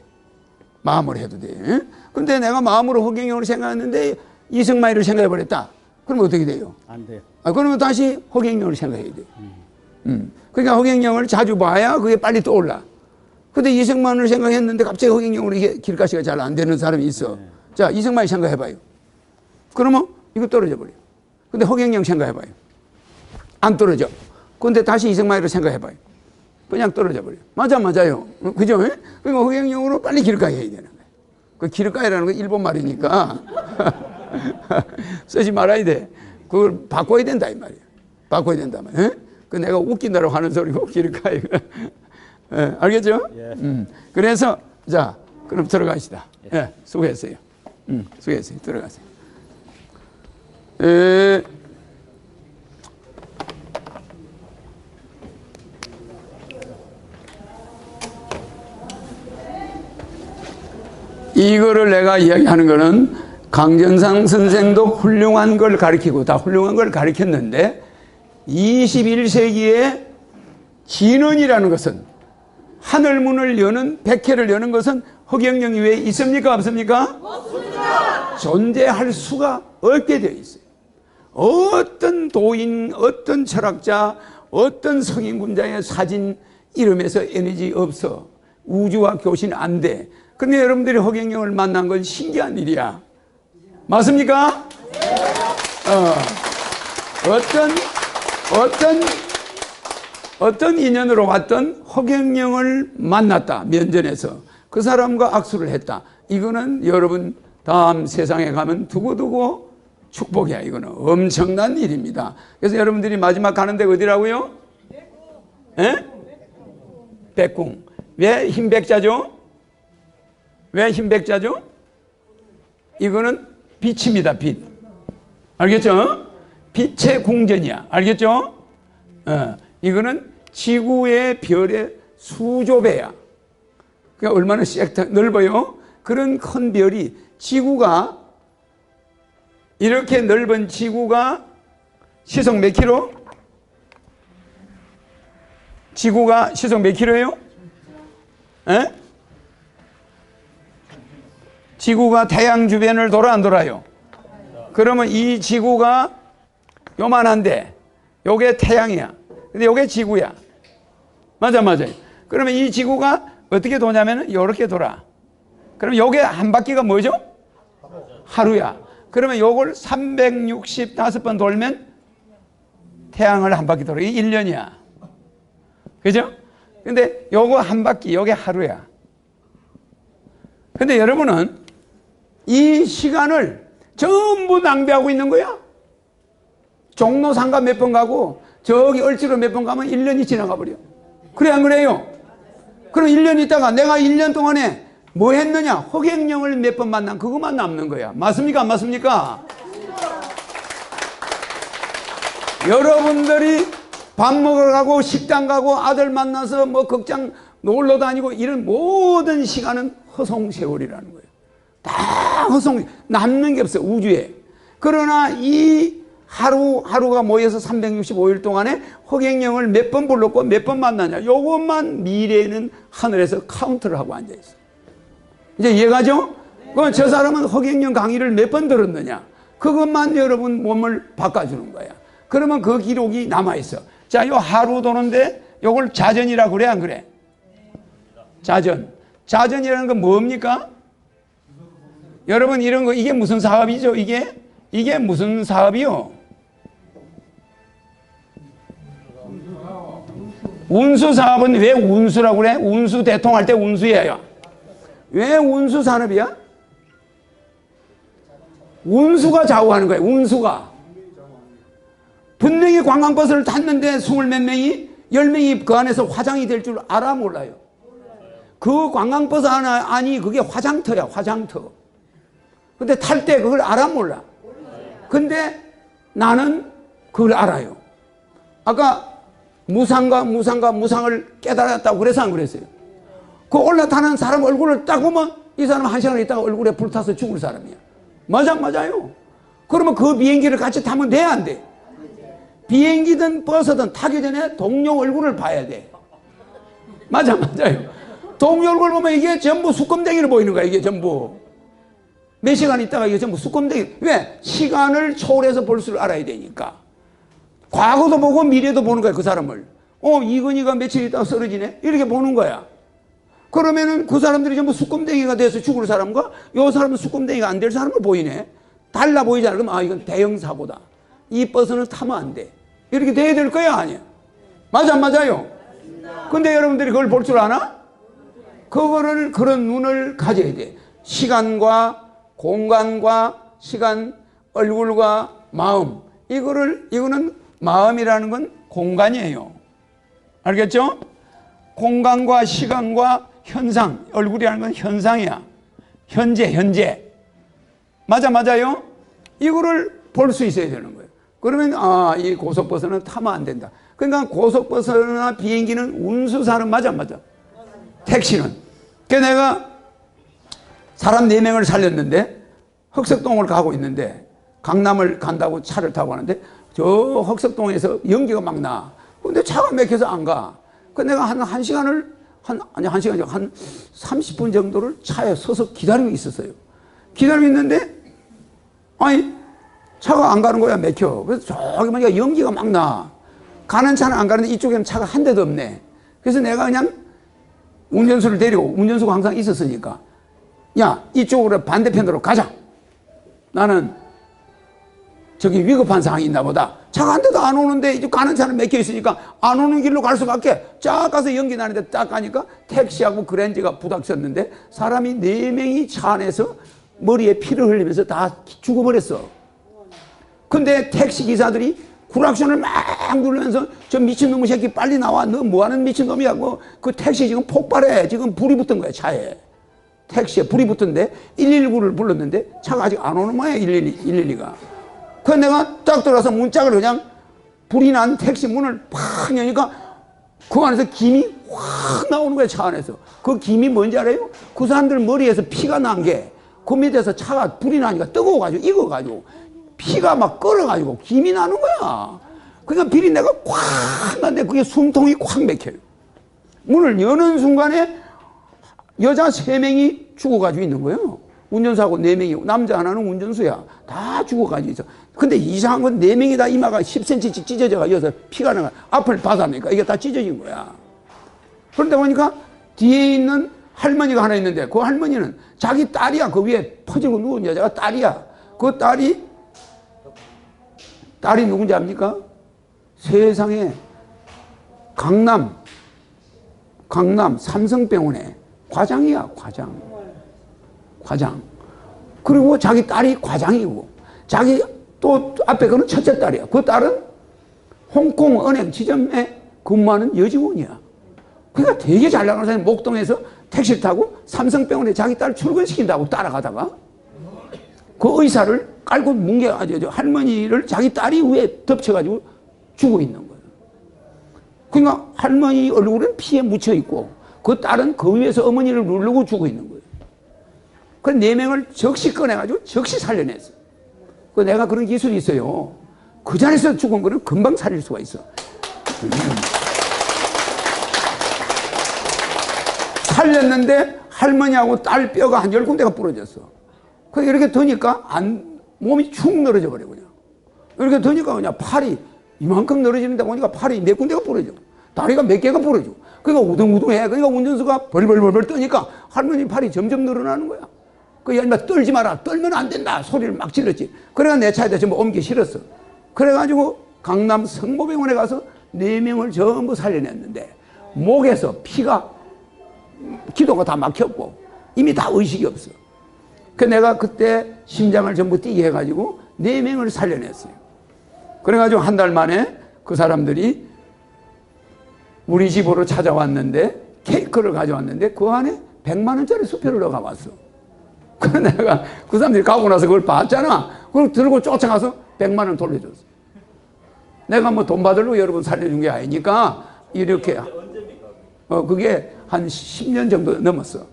마음으로 해도 돼. 근데 내가 마음으로 허경영을 생각했는데 이승만이를 생각해버렸다. 그럼 어떻게 돼요? 안 돼요. 그러면 다시 허경영을 생각해야 돼. 그러니까 허경영을 자주 봐야 그게 빨리 떠올라. 근데 이승만을 생각했는데 갑자기 허경영으로 이게 길가시가 잘 안 되는 사람이 있어. 자, 이승만이 생각해봐요. 그러면 이거 떨어져 버려. 근데 허경영 생각해봐요. 안 떨어져. 근데 다시 이승만이를 생각해봐요. 그냥 떨어져 버려. 맞아요. 그죠? 그러니까 허경영으로 빨리 길가에 해야 되는 거예요. 그 길가에라는 건 일본 말이니까 쓰지 말아야 돼. 그걸 바꿔야 된다 이 말이야. 바꿔야 된다 말이야. 그 내가 웃긴다고 하는 소리고 길가에. 알겠죠? 예. 그래서 자 그럼 들어가시다. 예, 수고했어요. 수고했어요. 들어가세요. 이거를 내가 이야기하는 거는 강전상 선생도 훌륭한 걸 가르치고 다 훌륭한 걸 가르쳤는데 21세기에 진언이라는 것은 하늘문을 여는 백회를 여는 것은 허경영 이외에 있습니까? 없습니까? 없습니다. 존재할 수가 없게 되어 있어요. 어떤 도인, 어떤 철학자, 어떤 성인군자의 사진 이름에서 에너지 없어. 우주와 교신 안 돼. 근데 여러분들이 허경영을 만난 건 신기한 일이야. 맞습니까? 어떤 인연으로 왔던 허경영을 만났다. 면전에서. 그 사람과 악수를 했다. 이거는 여러분 다음 세상에 가면 두고두고 축복이야. 이거는 엄청난 일입니다. 그래서 여러분들이 마지막 가는 데가 어디라고요? 백궁. 왜 흰백자죠? 왜 흰백자죠? 이거는 빛입니다. 빛. 알겠죠? 빛의 궁전이야. 알겠죠? 이거는 지구의 별의 수조배야. 그러니까 얼마나 넓어요? 그런 큰 별이 지구가 이렇게 넓은 지구가 시속 몇 킬로? 지구가 시속 몇 킬로예요? 지구가 태양 주변을 돌아 안 돌아요? 그러면 이 지구가 요만한데 요게 태양이야. 근데 요게 지구야. 맞아요. 그러면 이 지구가 어떻게 도냐면 요렇게 돌아. 그럼 요게 한 바퀴가 뭐죠? 하루야. 그러면 요걸 365번 돌면 태양을 한 바퀴 돌아. 이게 1년이야. 그죠? 근데 요거 한 바퀴, 요게 하루야. 근데 여러분은 이 시간을 전부 낭비하고 있는 거야. 종로 상가 몇 번 가고 저기 얼지로 몇 번 가면 1년이 지나가 버려. 그래 안 그래요? 그럼 1년 있다가 내가 1년 동안에 뭐 했느냐? 허경영을 몇 번 만난 그것만 남는 거야. 맞습니까? 안 맞습니까? 여러분들이 밥 먹으러 가고 식당 가고 아들 만나서 뭐 극장 놀러 다니고 이런 모든 시간은 허송세월이라는 거예요. 다 허송, 남는 게 없어요. 우주에. 그러나 이 하루가 모여서 365일 동안에 허경영을 몇 번 불렀고 몇 번 만나냐. 요것만 미래에는 하늘에서 카운트를 하고 앉아있어요. 이제 이해가죠? 그럼 저 사람은 허경영 강의를 몇 번 들었느냐. 그것만 여러분 몸을 바꿔주는 거야. 그러면 그 기록이 남아있어. 자, 요 하루 도는데 요걸 자전이라고 그래 안 그래? 자전. 자전이라는 건 뭡니까? 여러분 이런 거 이게 무슨 사업이죠? 이게 무슨 사업이요? 운수 사업은 왜 운수라고 그래? 운수 대통할 때 운수예요. 왜 운수 산업이야? 운수가 좌우하는 거예요. 운수가. 분명히 관광버스를 탔는데 20몇 명이 10명이 그 안에서 화장이 될 줄 알아 몰라요. 그 관광버스 안이 그게 화장터야. 화장터. 근데 탈 때 그걸 알아 몰라. 근데 나는 그걸 알아요. 아까 무상을 깨달았다고 그래서 안 그랬어요. 그 올라타는 사람 얼굴을 딱 보면 이 사람 한 시간 있다가 얼굴에 불타서 죽을 사람이야. 맞아요. 그러면 그 비행기를 같이 타면 돼, 안 돼? 비행기든 버스든 타기 전에 동료 얼굴을 봐야 돼. 맞아요. 동료 얼굴 보면 이게 전부 수검댕이로 보이는 거야. 이게 전부. 몇 시간 있다가 이게 전부 수검댕이. 왜? 시간을 초월해서 볼 줄 알아야 되니까. 과거도 보고 미래도 보는 거야, 그 사람을. 이건희가 며칠 있다가 쓰러지네? 이렇게 보는 거야. 그러면은 그 사람들이 전부 수검댕이가 돼서 죽을 사람과 요 사람은 수검댕이가 안 될 사람을 보이네? 달라 보이잖아. 그럼 이건 대형 사고다. 이 버스는 타면 안 돼. 이렇게 돼야 될 거야, 아니야? 맞아요? 근데 여러분들이 그걸 볼 줄 아나? 그거를, 그런 눈을 가져야 돼. 시간과 공간과 시간, 얼굴과 마음. 이거는 마음이라는 건 공간이에요. 알겠죠? 공간과 시간과 현상, 얼굴이라는 건 현상이야. 현재. 맞아요? 이거를 볼 수 있어야 되는 거예요. 그러면 이 고속버스는 타면 안 된다. 그러니까 고속버스나 비행기는 운수사는 맞아. 택시는. 그래서 내가 사람 4명을 살렸는데 흑석동을 가고 있는데 강남을 간다고 차를 타고 가는데 저 흑석동에서 연기가 막 나. 근데 차가 막혀서 안 가. 그래서 내가 한 30분 정도를 차에 서서 기다리고 있었어요. 기다리고 있는데 차가 안 가는 거야. 막혀. 그래서 저기 보니까 연기가 막 나. 가는 차는 안 가는데 이쪽에는 차가 한 대도 없네. 그래서 내가 그냥 운전수를 데리고, 운전수가 항상 있었으니까, 야, 이쪽으로 반대편으로 가자. 나는 저기 위급한 상황이 있나 보다. 차가 한 대도 안 오는데 이제 가는 차는 막혀 있으니까 안 오는 길로 갈 수밖에. 쫙 가서 연기 나는데 딱 가니까 택시하고 그랜저가 부닥쳤는데 사람이 4명이 차 안에서 머리에 피를 흘리면서 다 죽어버렸어. 근데 택시 기사들이 구락션을 막 누르면서 저 미친놈의 새끼 빨리 나와. 너 뭐하는 미친놈이야. 그 택시 지금 폭발해. 지금 불이 붙은 거야, 차에. 택시에 불이 붙었는데 119를 불렀는데 차가 아직 안 오는 모양이야, 112가. 그래서 내가 딱 들어가서 문짝을 그냥 불이 난 택시 문을 팍 여니까 그 안에서 김이 확 나오는 거야, 차 안에서. 그 김이 뭔지 알아요? 그 사람들 머리에서 피가 난 게 그 밑에서 차가 불이 나니까 뜨거워가지고 익어가지고 피가 막 끓어가지고 김이 나는 거야. 그러니까 비린내가 콱 나는데 그게 숨통이 콱 막혀요. 문을 여는 순간에 여자 3명이 죽어가지고 있는 거예요. 운전수하고 4명이, 남자 하나는 운전수야. 다 죽어가지고 있어. 근데 이상한 건 4명이 다 이마가 10cm씩 찢어져가 여기서 피가 나가. 앞을 받아내니까 이게 다 찢어진 거야. 그런데 보니까 뒤에 있는 할머니가 하나 있는데 그 할머니는 자기 딸이야. 그 위에 퍼지고 누운 여자가 딸이야. 그 딸이 누군지 압니까? 세상에 강남 삼성병원에 과장이야. 과장. 그리고 자기 딸이 과장이고 자기 또 앞에 거는 첫째 딸이야. 그 딸은 홍콩 은행 지점에 근무하는 여직원이야. 그러니까 되게 잘 나가는 사람이 목동에서 택시를 타고 삼성병원에 자기 딸 출근시킨다고 따라가다가 그 의사를 깔고 뭉개가지고 할머니를 자기 딸이 위에 덮쳐가지고 죽어 있는 거예요. 그러니까 할머니 얼굴은 피에 묻혀 있고 그 딸은 그 위에서 어머니를 누르고 죽어 있는 거예요. 그 4명을 즉시 꺼내가지고 즉시 살려냈어. 그 내가 그런 기술이 있어요. 그 자리에서 죽은 거는 금방 살릴 수가 있어. 살렸는데 할머니하고 딸 뼈가 한 10군데가 부러졌어. 그 이렇게 드니까 몸이 축 늘어져 버려 그냥. 이렇게 드니까 그냥 팔이 이만큼 늘어지는데 보니까 팔이 4군데가 부러져. 다리가 몇 개가 부러져. 그러니까 우등우등해. 그러니까 운전수가 벌벌벌벌 뜨니까 할머니 팔이 점점 늘어나는 거야. 그 열매 떨지 마라. 떨면 안 된다. 소리를 막 질렀지. 그래가 내 차에다 전부 옮기 실었어. 그래가지고 강남 성모병원에 가서 4명을 전부 살려냈는데 목에서 피가 기도가 다 막혔고 이미 다 의식이 없어. 그 내가 그때 심장을 전부 뛰게 해가지고 4명을 살려냈어요. 그래가지고 한 달 만에 그 사람들이 우리 집으로 찾아왔는데 케이크를 가져왔는데 그 안에 100만 원짜리 수표를 넣어가 왔어. 그래 내가 그 사람들이 가고 나서 그걸 봤잖아. 그걸 들고 쫓아가서 100만 원 돌려줬어. 내가 뭐 돈 받으려고 여러분 살려준 게 아니니까 이렇게 그게 한 10년 정도 넘었어.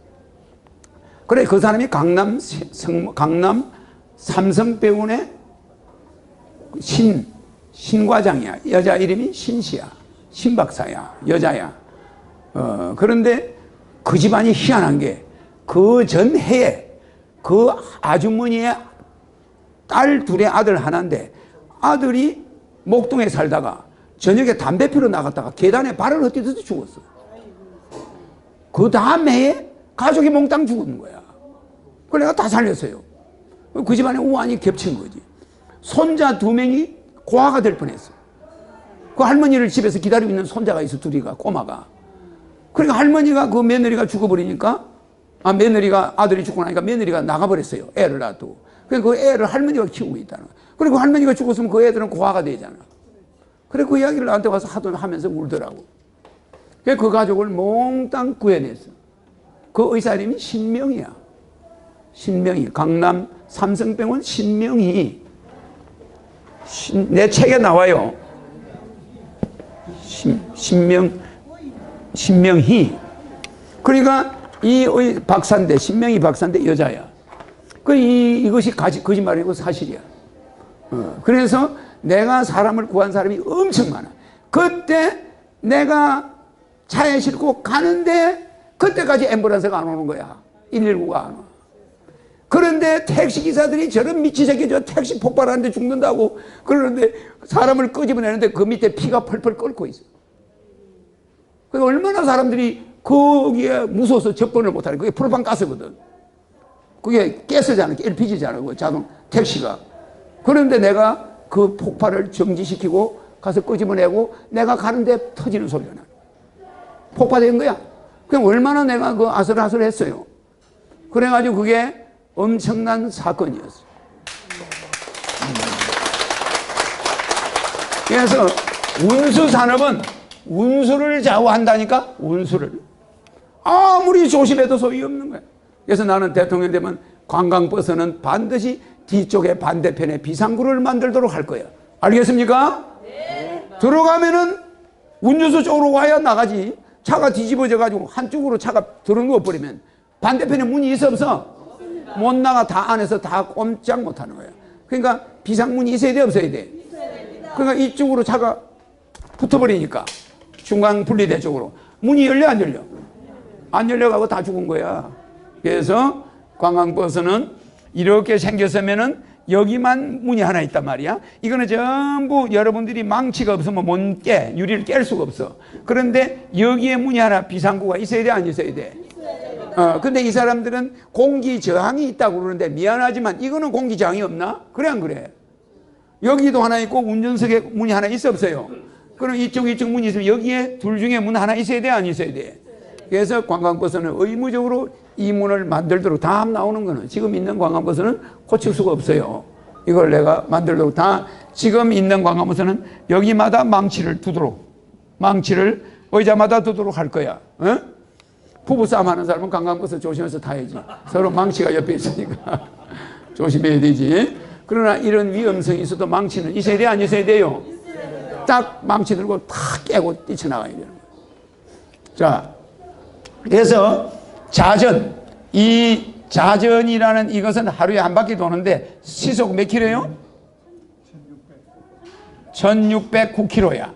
그래 그 사람이 강남 삼성병원의 신과장이야. 여자 이름이 신씨야. 신박사야. 여자야. 그런데 그 집안이 희한한 게 그 전해에 그 아주머니의 딸 둘의 아들 하나인데 아들이 목동에 살다가 저녁에 담배 피러 나갔다가 계단에 발을 헛디뎌서 죽었어. 그 다음 해에 가족이 몽땅 죽은 거야. 그걸 내가 다 살렸어요. 그 집안에 우환이 겹친 거지. 손자 2명이 고아가 될 뻔했어. 그 할머니를 집에서 기다리고 있는 손자가 있어, 둘이가, 꼬마가. 그러니까 할머니가 그 며느리가 죽어버리니까, 며느리가, 아들이 죽고 나니까 며느리가 나가버렸어요. 애를 놔두고. 그러니까 그 애를 할머니가 키우고 있다는 거야. 그리고 할머니가 죽었으면 그 애들은 고아가 되잖아. 그래 그 이야기를 나한테 와서 하면서 울더라고. 그래서 그 가족을 몽땅 구해냈어. 그 의사 이름이 신명이야. 신명이. 강남 삼성병원 신명이. 내 책에 나와요. 신명희. 그러니까 이 박사인데, 신명희 박사인데 여자야. 이것이 거짓말이고 사실이야. 그래서 내가 사람을 구한 사람이 엄청 많아. 그때 내가 차에 싣고 가는데 그때까지 앰뷸런스가 안 오는 거야. 119가 안 와. 그런데 택시기사들이 저런 미치 새끼 저 택시 폭발하는데 죽는다고 그러는데 사람을 끄집어내는데 그 밑에 피가 펄펄 끓고 있어. 그러니까 얼마나 사람들이 거기에 무서워서 접근을 못하는 그게 프로판 가스거든. 그게 가스잖아. LPG잖아. 그 자동 택시가. 그런데 내가 그 폭발을 정지시키고 가서 끄집어내고 내가 가는데 터지는 소리가 나. 폭파된 거야. 그럼 얼마나 내가 그 아슬아슬했어요. 그래가지고 그게 엄청난 사건이었어. 그래서 운수산업은 운수를 좌우한다니까. 운수를 아무리 조심해도 소용없는 거야. 그래서 나는 대통령 되면 관광버스는 반드시 뒤쪽에 반대편에 비상구를 만들도록 할 거야. 알겠습니까? 네. 들어가면은 운전수 쪽으로 와야 나가지. 차가 뒤집어져 가지고 한쪽으로 차가 들어누워 버리면 반대편에 문이 있어 없어? 못 나가. 다 안에서 다 꼼짝 못 하는 거야. 그러니까 비상문이 있어야 돼 없어야 돼? 그러니까 이쪽으로 차가 붙어버리니까 중간 분리대 쪽으로 문이 열려 안 열려? 안 열려가고 다 죽은 거야. 그래서 관광버스는 이렇게 생겼으면은 여기만 문이 하나 있단 말이야. 이거는 전부 여러분들이 망치가 없으면 못 깨. 유리를 깰 수가 없어. 그런데 여기에 문이 하나 비상구가 있어야 돼 안 있어야 돼? 근데 이 사람들은 공기 저항이 있다고 그러는데 미안하지만 이거는 공기 저항이 없나? 그래 안 그래? 여기도 하나 있고 운전석에 문이 하나 있어 없어요? 그럼 이쪽 문이 있으면 여기에 둘 중에 문 하나 있어야 돼 안 있어야 돼? 그래서 관광버스는 의무적으로 이 문을 만들도록 다 나오는 거는 지금 있는 관광버스는 고칠 수가 없어요. 이걸 내가 만들도록 다 지금 있는 관광버스는 여기마다 망치를 두도록 망치를 의자마다 두도록 할 거야. 어? 부부싸움 하는 사람은 관광버스 조심해서 타야지. 서로 망치가 옆에 있으니까 조심해야 되지. 그러나 이런 위험성이 있어도 망치는 있어야 돼 안 있어야 돼요? 딱 망치 들고 탁 깨고 뛰쳐나가야 되는 거예요. 자, 그래서 자전, 이 자전이라는 이것은 하루에 한 바퀴 도는데 시속 몇 킬로예요? 1609km야.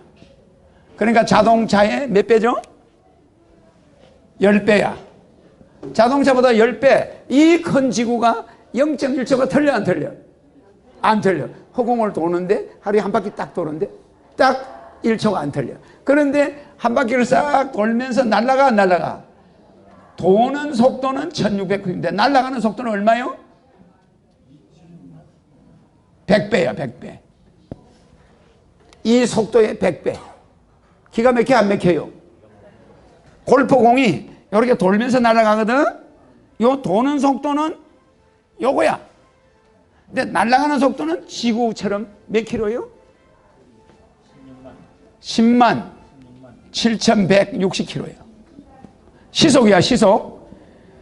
그러니까 자동차의 몇 배죠? 10배야. 자동차보다 10배. 이 큰 지구가 0.1초가 틀려 안 틀려? 안 틀려. 허공을 도는데 하루에 한 바퀴 딱 도는데 딱 1초가 안 틀려. 그런데 한 바퀴를 싹 돌면서 날아가 안 날아가? 도는 속도는 1600km인데 날아가는 속도는 얼마요? 100배야 100배. 이 속도의 100배. 기가 막혀 안 막혀요? 골프공이 이렇게 돌면서 날아가거든. 요 도는 속도는 요거야. 근데 날아가는 속도는 지구처럼 몇 킬로예요? 10만 7160km예요. 시속이야 시속.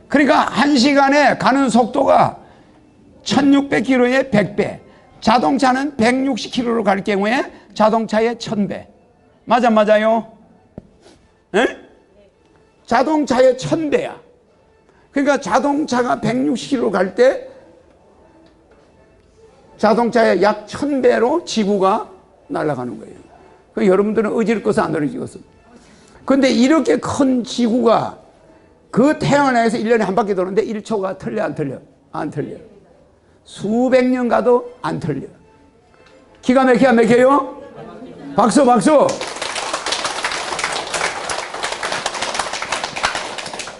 그러니까 1시간에 가는 속도가 1600km의 100배. 자동차는 160km로 갈 경우에 자동차의 1000배. 맞아 맞아요? 에? 자동차의 1000배야. 그러니까 자동차가 160km 갈 때 자동차의 약 1000배로 지구가 날아가는 거예요. 그러니까 여러분들은 어지럽고서 안 어지럽겠어. 근데 이렇게 큰 지구가 그 태양을 향해서 1년에 한 바퀴 도는데 1초가 틀려 안 틀려? 안 틀려. 수백 년 가도 안 틀려. 기가 막혀 안 막혀요? 박수 박수.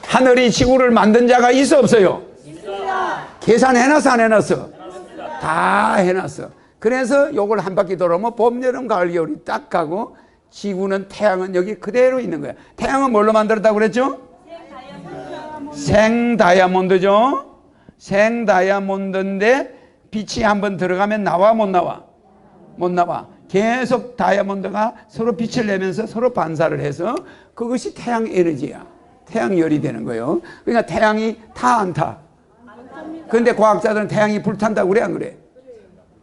하늘이 지구를 만든 자가 있어 없어요? 있습니다. 계산해놨어 안 해놨어? 다 해놨어. 그래서 요걸 한 바퀴 돌아오면 봄, 여름, 가을, 겨울이 딱 가고 지구는 태양은 여기 그대로 있는 거야. 태양은 뭘로 만들었다고 그랬죠? 생다이아몬드죠. 생다이아몬드인데 빛이 한번 들어가면 나와 못 나와? 못 나와. 계속 다이아몬드가 서로 빛을 내면서 서로 반사를 해서 그것이 태양 에너지야. 태양열이 되는 거예요. 그러니까 태양이 타 안 타? 그런데 과학자들은 태양이 불탄다고 그래 안 그래?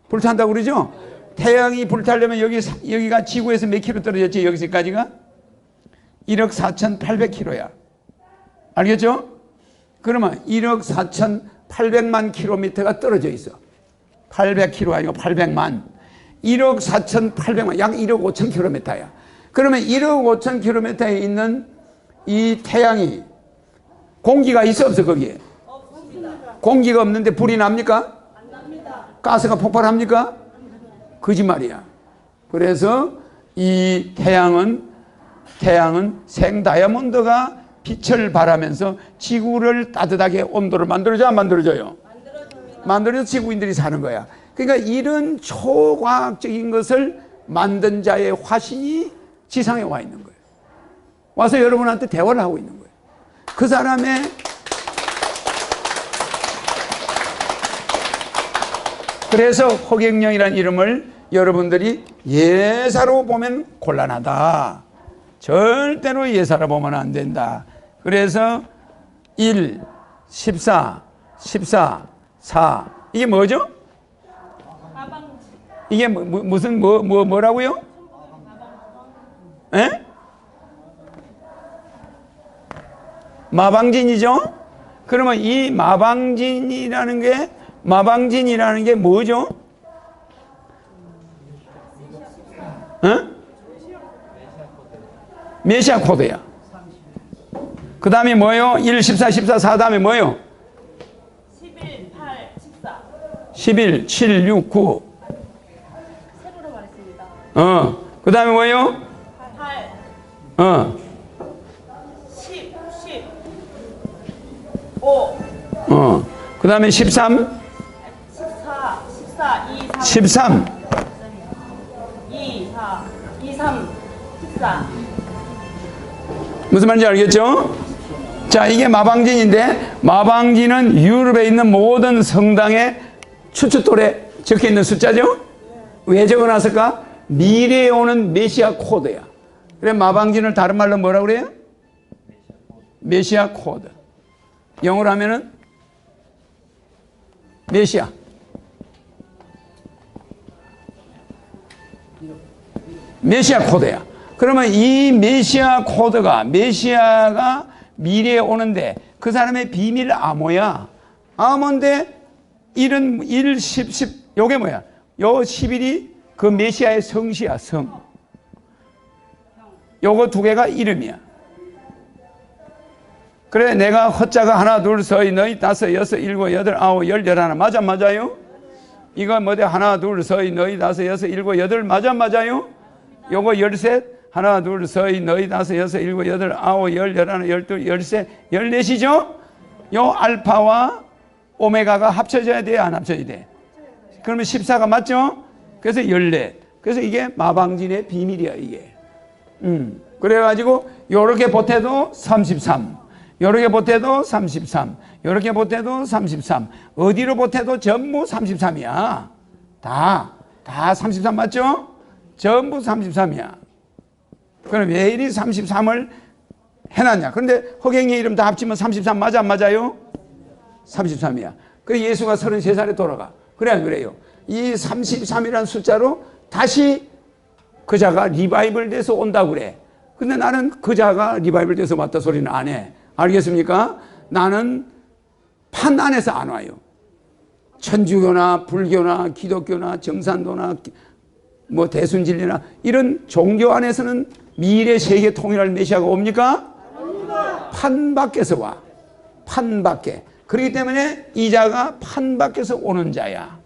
불탄다고 그러죠? 태양이 불타려면 여기가 지구에서 몇 킬로 떨어졌지? 여기서까지가? 1억 4,800km야. 알겠죠? 그러면 1억 4,800만 킬로미터가 떨어져 있어. 800km 아니고 800만. 1억 4,800만, 약 1억 5천 킬로미터야. 그러면 1억 5천 킬로미터에 있는 이 태양이 공기가 있어 없어 거기에? 없습니다. 공기가 없는데 불이 납니까? 안 납니다. 가스가 폭발합니까? 거짓말이야. 그래서 이 태양은 생다이아몬드가 빛을 발하면서 지구를 따뜻하게 온도를 만들어줘 안 만들어줘요? 만들어서 지구인들이 사는 거야. 그러니까 이런 초과학적인 것을 만든 자의 화신이 지상에 와 있는 거예요. 와서 여러분한테 대화를 하고 있는 거예요. 그 사람의 그래서 허경영이라는 이름을 여러분들이 예사로 보면 곤란하다. 절대로 예사로 보면 안 된다. 그래서 1, 14, 14, 4 이게 뭐죠? 이게 무슨 뭐라고요? 에? 마방진이죠? 그러면 이 마방진이라는 게 뭐죠? 메시아 코드야. 그 다음에 뭐예요? 1, 14, 14, 4 다음에 뭐예요? 11, 8, 14. 11, 7, 6, 9. 세로로 말했습니다. 그 다음에 뭐예요? 8, 10, 15. 그 다음에 13, 14, 14, 2, 3. 13. 2, 4, 2, 3, 14. 무슨 말인지 알겠죠? 자, 이게 마방진인데, 마방진은 유럽에 있는 모든 성당에 추추돌에 적혀 있는 숫자죠? 왜 적어 놨을까? 미래에 오는 메시아 코드야. 그래, 마방진을 다른 말로 뭐라고 그래요? 메시아 코드. 영어로 하면은 메시아. 메시아 코드야. 그러면 이 메시아 코드가, 메시아가 미래에 오는데 그 사람의 비밀 암호야. 암호인데 1은 1, 10, 요게 뭐야? 요 11이 그 메시아의 성시야, 성. 요거 두 개가 이름이야. 그래, 내가 허자가 하나, 둘, 서이, 너희, 다섯, 여섯, 일곱, 여덟, 아홉, 열, 열하나. 맞아, 맞아요? 이거 뭐대 하나, 둘, 서이, 너희, 다섯, 여섯, 일곱, 여덟. 맞아, 맞아요? 요거 열셋. 하나, 둘, 서희, 너희, 다섯, 여섯, 일곱, 여덟, 아홉, 열, 열하나, 열둘, 열세, 열넷이죠? 요 알파와 오메가가 합쳐져야 돼, 안 합쳐져야 돼? 그러면 14가 맞죠? 그래서 14. 그래서 이게 마방진의 비밀이야, 이게. 그래가지고 요렇게 보태도 33, 요렇게 보태도 33, 요렇게 보태도 33, 어디로 보태도 전부 33이야. 다 33 맞죠? 전부 33이야. 그럼 왜 이리 33을 해놨냐? 그런데 허경의 이름 다 합치면 33 맞아, 안 맞아요? 33이야. 그래서 예수가 33살에 돌아가. 그래, 안 그래요? 이 33이라는 숫자로 다시 그자가 리바이벌 돼서 온다고 그래. 근데 나는 그자가 리바이벌 돼서 왔다 소리는 안 해. 알겠습니까? 나는 판 안에서 안 와요. 천주교나 불교나 기독교나 정산도나 뭐 대순진리나 이런 종교 안에서는 미래 세계 통일할 메시아가 옵니까? 판 밖에서 와. 판 밖에. 그렇기 때문에 이 자가 판 밖에서 오는 자야.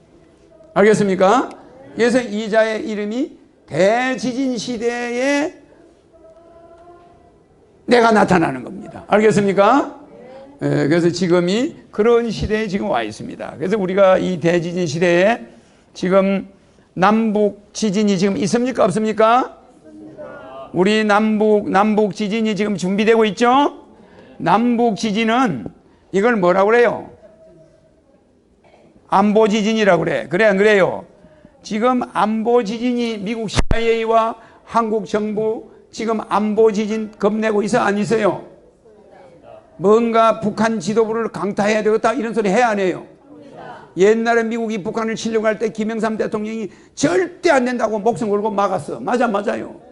알겠습니까? 그래서 이 자의 이름이 대지진 시대에 내가 나타나는 겁니다. 알겠습니까? 예, 그래서 지금이 그런 시대에 지금 와 있습니다. 그래서 우리가 이 대지진 시대에 지금 남북 지진이 지금 있습니까? 없습니까? 우리 남북 지진이 지금 준비되고 있죠? 남북 지진은 이걸 뭐라고 그래요? 안보 지진이라고 그래. 그래, 안 그래요? 지금 안보 지진이 미국 CIA와 한국 정부 지금 안보 지진 겁내고 있어, 안 있어요? 뭔가 북한 지도부를 강타해야 되겠다 이런 소리 해야 안 해요? 옛날에 미국이 북한을 치려고 할 때 김영삼 대통령이 절대 안 된다고 목숨 걸고 막았어. 맞아요.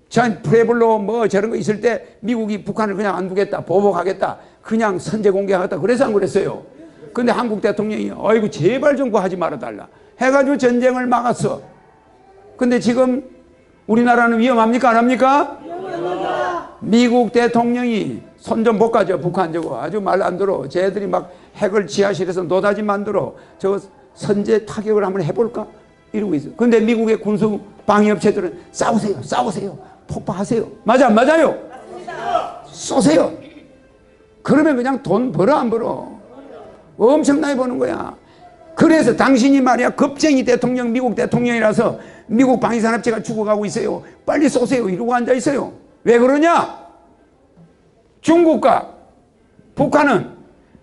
전 프레블로 뭐 저런 거 있을 때 미국이 북한을 그냥 안 두겠다, 보복하겠다, 그냥 선제 공격하겠다 그래서 안 그랬어요. 근데 한국 대통령이 아이고 제발 좀 하지 말아달라 해가지고 전쟁을 막았어. 근데 지금 우리나라는 위험합니까? 안 합니까? 미국 대통령이 손 좀 못 가죠. 북한 저거 아주 말 안 들어. 쟤들이 막 핵을 지하실에서 노다지 만들어. 저거 선제 타격을 한번 해볼까? 이러고 있어. 근데 미국의 군수 방위업체들은 싸우세요. 폭파하세요. 맞아, 안 맞아요? 쏘세요. 그러면 그냥 돈 벌어, 안 벌어? 엄청나게 버는 거야. 그래서 당신이 말이야 겁쟁이 대통령, 미국 대통령이라서 미국 방위산업체가 죽어가고 있어요. 빨리 쏘세요. 이러고 앉아 있어요. 왜 그러냐? 중국과 북한은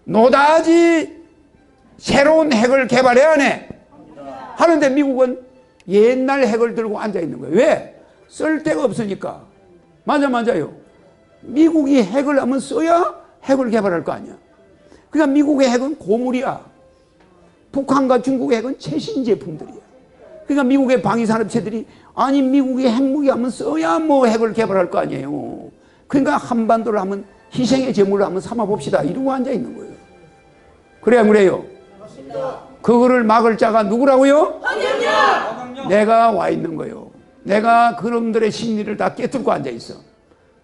노다지 새로운 핵을 개발해야 하네. 하는데 미국은 옛날 핵을 들고 앉아 있는 거예요. 왜? 쓸 데가 없으니까. 맞아요. 미국이 핵을 한번 써야 핵을 개발할 거 아니야. 그러니까 미국의 핵은 고물이야. 북한과 중국의 핵은 최신 제품들이야. 그러니까 미국의 방위산업체들이 아니 미국이 핵무기 한번 써야 뭐 핵을 개발할 거 아니에요. 그러니까 한반도를 한번 희생의 제물로 한번 삼아봅시다. 이러고 앉아 있는 거예요. 그래 안 그래요? 그거를 막을 자가 누구라고요? 황영영! 내가 와 있는 거예요. 내가 그놈들의 심리를 다 깨뚫고 앉아 있어.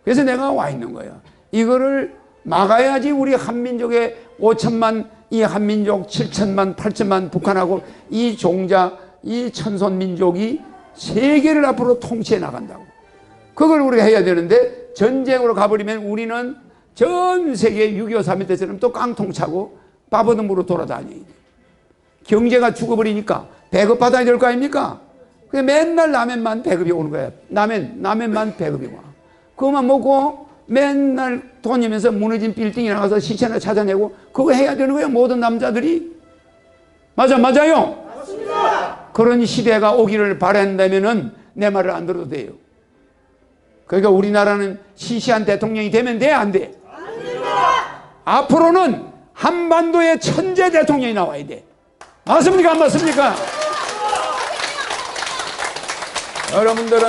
그래서 내가 와 있는 거예요. 이거를 막아야지 우리 한민족의 5천만, 이 한민족 7천만, 8천만 북한하고 이 종자, 이 천손민족이 세계를 앞으로 통치해 나간다고. 그걸 우리가 해야 되는데 전쟁으로 가버리면 우리는 전 세계 6.25 3.1 때처럼 또 깡통 차고 밥어둠으로 돌아다녀야 돼. 경제가 죽어버리니까 배급받아야 될 거 아닙니까? 그게 맨날 라면만 배급이 오는 거야. 라면만 배급이 와. 그것만 먹고 맨날 돈이면서 무너진 빌딩에 나가서 시체나 찾아내고 그거 해야 되는 거예요. 모든 남자들이. 맞아요? 맞습니다. 그런 시대가 오기를 바란다면은 내 말을 안 들어도 돼요. 그러니까 우리나라는 시시한 대통령이 되면 돼? 안 돼? 안 됩니다. 앞으로는 한반도의 천재 대통령이 나와야 돼. 맞습니까? 안 맞습니까? 여러분들은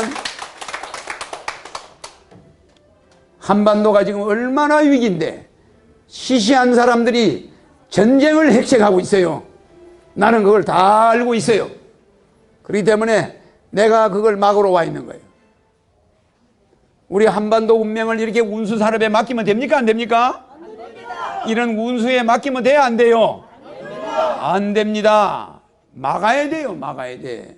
한반도가 지금 얼마나 위기인데 시시한 사람들이 전쟁을 핵색하고 있어요. 나는 그걸 다 알고 있어요. 그렇기 때문에 내가 그걸 막으러 와 있는 거예요. 우리 한반도 운명을 이렇게 운수 산업에 맡기면 됩니까? 안 됩니까? 안 됩니다. 이런 운수에 맡기면 돼요? 안 돼요? 안 됩니다. 안 됩니다. 막아야 돼요. 막아야 돼.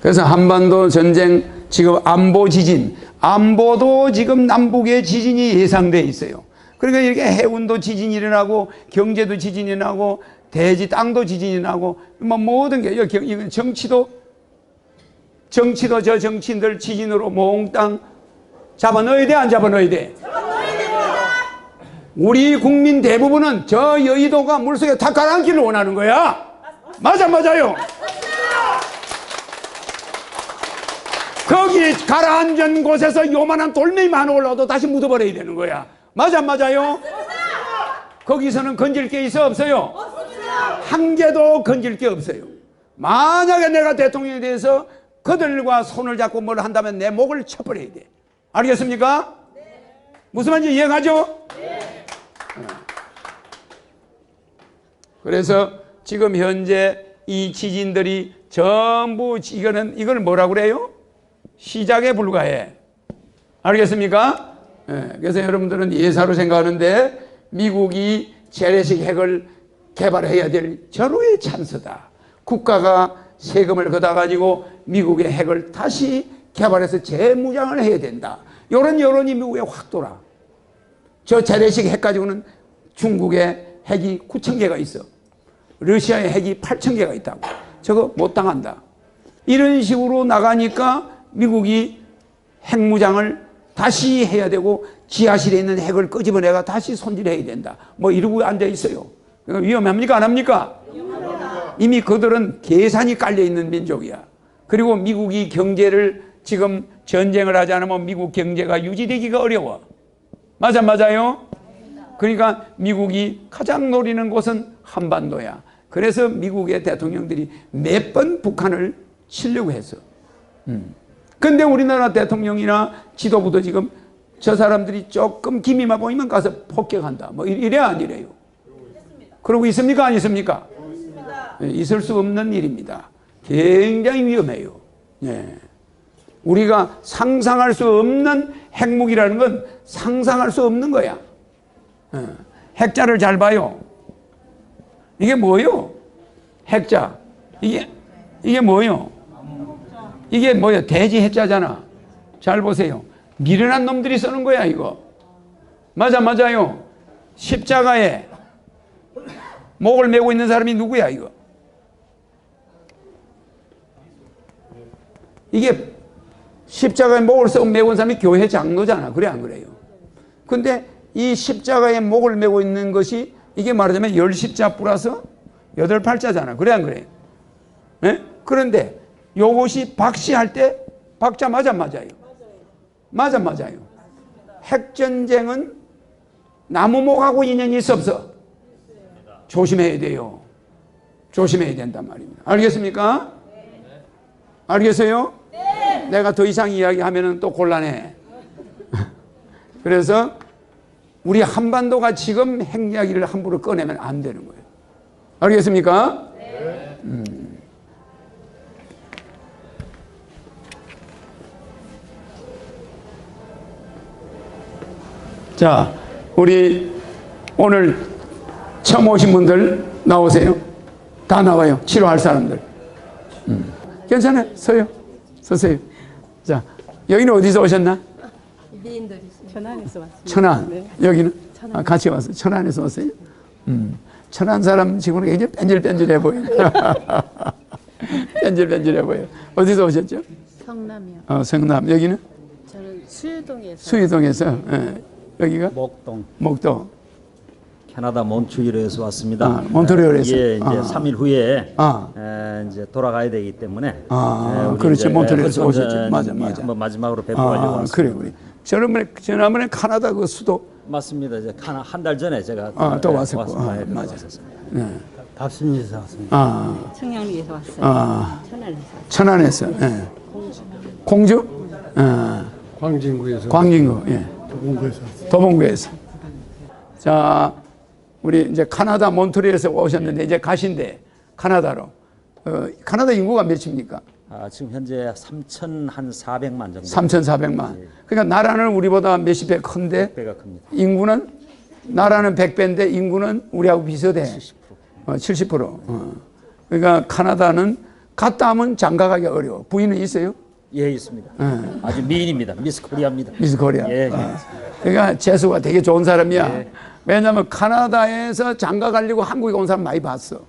그래서 한반도 전쟁, 지금 안보 지진, 안보도 지금 남북의 지진이 예상돼 있어요. 그러니까 이렇게 해운도 지진이 일어나고 경제도 지진이 나고 대지 땅도 지진이 나고 뭐 모든 게 이건 정치도 저 정치인들 지진으로 몽땅 잡아 넣어야 돼, 안 잡아 넣어야 돼? 우리 국민 대부분은 저 여의도가 물속에 다 가라앉기를 원하는 거야. 맞아요. 거기 가라앉은 곳에서 요만한 돌멩이만 올라도 다시 묻어버려야 되는 거야. 맞아요? 거기서는 건질 게 있어, 없어요? 한 개도 건질 게 없어요. 만약에 내가 대통령에 대해서 그들과 손을 잡고 뭘 한다면 내 목을 쳐버려야 돼. 알겠습니까? 무슨 말인지 이해가죠? 그래서 지금 현재 이 지진들이 전부 이걸 뭐라고 그래요? 시작에 불과해. 알겠습니까? 그래서 여러분들은 예사로 생각하는데 미국이 재래식 핵을 개발해야 될 절호의 찬스다. 국가가 세금을 걷어가지고 미국의 핵을 다시 개발해서 재무장을 해야 된다. 이런 여론이 미국에 확 돌아. 저 재래식 핵 가지고는 중국의 핵이 9,000개가 있어. 러시아의 핵이 8,000개가 있다고. 저거 못 당한다. 이런 식으로 나가니까 미국이 핵무장을 다시 해야 되고 지하실에 있는 핵을 끄집어내가 다시 손질해야 된다. 뭐 이러고 앉아 있어요. 위험합니까? 안 합니까? 이미 그들은 계산이 깔려있는 민족이야. 그리고 미국이 경제를 지금 전쟁을 하지 않으면 미국 경제가 유지되기가 어려워. 맞아요? 그러니까 미국이 가장 노리는 곳은 한반도야. 그래서 미국의 대통령들이 몇 번 북한을 치려고 했어. 근데 우리나라 대통령이나 지도부도 지금 저 사람들이 조금 기미만 보이면 가서 폭격한다. 뭐 이래야 안 이래요? 그러고 있습니까? 안 있습니까? 있을 수 없는 일입니다. 굉장히 위험해요. 예. 우리가 상상할 수 없는 핵무기라는 건 상상할 수 없는 거야. 핵자를 잘 봐요. 이게 뭐요? 핵자. 이게 뭐요? 이게 뭐요? 대지 핵자잖아. 잘 보세요. 미련한 놈들이 쓰는 거야, 이거. 맞아요. 십자가에 목을 메고 있는 사람이 누구야, 이거? 이게 십자가에 목을 썩 메고 있는 사람이 교회 장로잖아. 그래, 안 그래요? 근데 이 십자가에 목을 메고 있는 것이 이게 말하자면 10십자 플러스 8팔자잖아. 그래, 안 그래요? 네? 그런데 요것이 박씨할 때 박자 맞아요. 맞아요. 핵전쟁은 나무목하고 인연이 있어 없어? 조심해야 돼요. 조심해야 된단 말입니다. 알겠습니까? 알겠어요? 내가 더 이상 이야기하면 또 곤란해. 그래서 우리 한반도가 지금 핵 이야기를 함부로 꺼내면 안 되는 거예요. 알겠습니까? 자, 우리 오늘 처음 오신 분들 나오세요. 다 나와요. 치료할 사람들. 괜찮아요. 서세요. 자, 여기는 어디서 오셨나? 천안에서 왔어요. 천안. 네. 여기는? 아, 같이 왔어요. 천안에서 왔어요? 천안 사람 지금은 굉장히 뺀질뺀질해 보여요. 뺀질뺀질해 보여요. 어디서 오셨죠? 성남이요. 성남. 여기는? 저는 수유동에서. 수유동에서. 예. 여기가? 목동. 캐나다 몬트리올에서 왔습니다. 몬트리올에서. 예, 이제 3일 후에 이제 돌아가야 되기 때문에. 그렇죠. 몬트리올에서 오셨죠. 맞아. 한번 마지막으로 뵙고가려고 왔습니다. 그래, 우리. 지난번에 캐나다 그 수도. 맞습니다. 이제 한 달 전에 제가 또 왔었고. 맞아. 네. 답심리에서 왔습니다. 청량리에서 왔어요. 천안에서. 예. 공주? 광진구. 예. 도봉구에서. 자, 우리 이제 카나다 몬트리올에서 오셨는데 이제 가신대. 카나다로. 카나다 인구가 몇입니까? 지금 현재 3,400만 정도. 3,400만. 그러니까 나라는 우리보다 몇십 배 큰데 100배가 큽니다. 인구는 나라는 100배인데 인구는 우리하고 비슷해. 70%. 그러니까 카나다는 갔다 하면 장가가기 어려워. 부인은 있어요? 예, 있습니다. 아주 미인입니다. 미스 코리아입니다. 미스 코리아. 예. 그러니까 재수가 되게 좋은 사람이야. 왜냐하면 카나다에서 장가 가려고 한국에 온 사람 많이 봤어.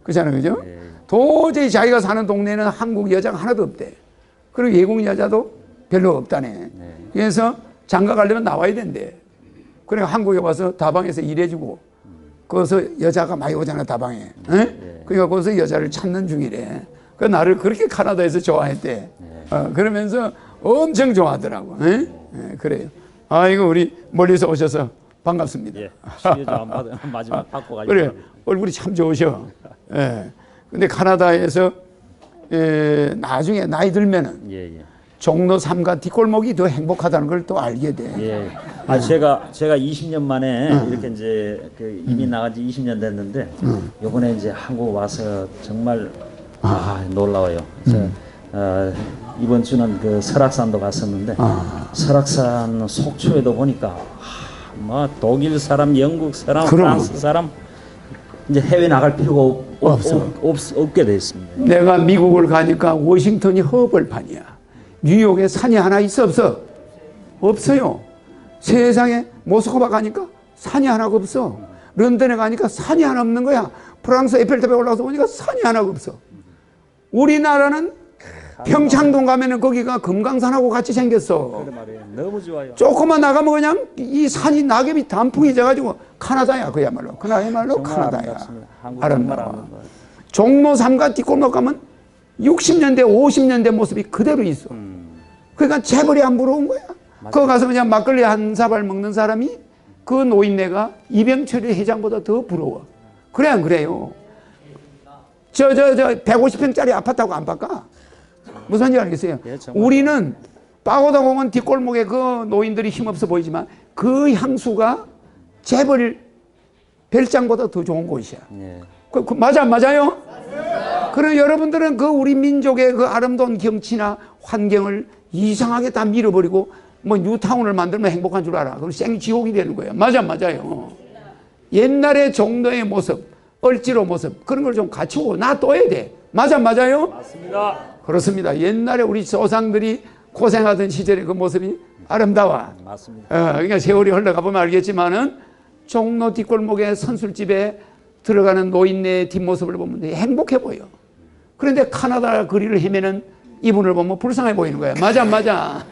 그렇잖아요, 그죠? 도저히 자기가 사는 동네는 한국 여자가 하나도 없대. 그리고 외국 여자도 별로 없다네. 그래서 장가 가려면 나와야 된대. 그러니까 한국에 와서 다방에서 일해주고, 거기서 여자가 많이 오잖아, 다방에. 그러니까 거기서 여자를 찾는 중이래. 그 나를 그렇게 카나다에서 좋아했대. 그러면서 엄청 좋아하더라고. 그래요. 아이고, 우리 멀리서 오셔서 반갑습니다. 예. 시여자 마지막 받고 가시죠. 그래, 얼굴이 참 좋으셔. 예. 근데 카나다에서 나중에 나이 들면은 예. 종로 3가 뒷골목이 더 행복하다는 걸 또 알게 돼. 예. 아 제가 20년 만에 이렇게 이제 그 이민 나간 지 20년 됐는데 요번에 이제 한국 와서 정말 놀라워요. 이번 주는 그 설악산도 갔었는데 설악산 속초에도 보니까 뭐 독일 사람, 영국 사람, 프랑스 사람 이제 해외 나갈 필요가 없게 돼 있습니다. 내가 미국을 가니까 워싱턴이 허벌판이야. 뉴욕에 산이 하나 있어 없어? 없어요. 세상에 모스크바 가니까 산이 하나가 없어. 런던에 가니까 산이 하나 없는 거야. 프랑스 에펠탑에 올라가서 보니까 산이 하나가 없어. 우리나라는 평창동 가면은 거기가 금강산하고 같이 생겼어. 그래 말이에요. 너무 좋아요. 조금만 나가면 그냥 이 산이 낙엽이 단풍이 져가지고 카나다야 그야말로. 그야말로 카나다야. 아름다워. 종로 3가 뒷골목 가면 60년대 50년대 모습이 그대로 있어. 그러니까 재벌이 안 부러운 거야. 거기 가서 그냥 막걸리 한 사발 먹는 사람이 그 노인네가 이병철이 회장보다 더 부러워. 그래 안 그래요? 저 150평짜리 아파트하고 안 바꿔. 무슨 말인지 알겠어요? 예, 우리는 파고다 공원 뒷골목에 그 노인들이 힘없어 보이지만 그 향수가 재벌 별장보다 더 좋은 곳이야. 예. 맞아 안 맞아요? 그럼 여러분들은 그 우리 민족의 그 아름다운 경치나 환경을 이상하게 다 밀어버리고 뭐 뉴타운을 만들면 행복한 줄 알아. 그럼 생지옥이 되는 거예요. 맞아 안 맞아요? 옛날의 종로의 모습, 얼지로 모습 그런 걸 좀 갖추고 놔둬야 돼. 맞아 안 맞아요? 맞습니다. 그렇습니다. 옛날에 우리 조상들이 고생하던 시절의 그 모습이 아름다워. 맞습니다. 그러니까 세월이 흘러가 보면 알겠지만은 종로 뒷골목에 선술집에 들어가는 노인네의 뒷모습을 보면 행복해 보여. 그런데 카나다 거리를 헤매는 이분을 보면 불쌍해 보이는 거야. 맞아 안 맞아?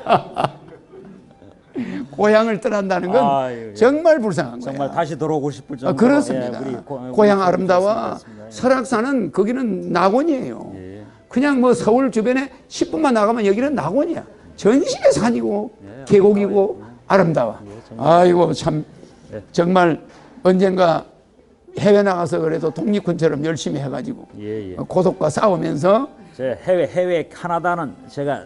고향을 떠난다는 건 정말 불쌍한 거야. 정말 다시 돌아오고 싶을 정도로. 그렇습니다. 고향 아름다워. 설악산은 거기는 낙원이에요. 그냥 뭐 서울 주변에 10분만 나가면 여기는 낙원이야. 전시의 산이고 계곡이고 아름다워. 아이고 참 정말 언젠가 해외 나가서 그래도 독립군처럼 열심히 해가지고 고독과 싸우면서 제 해외 카나다는 제가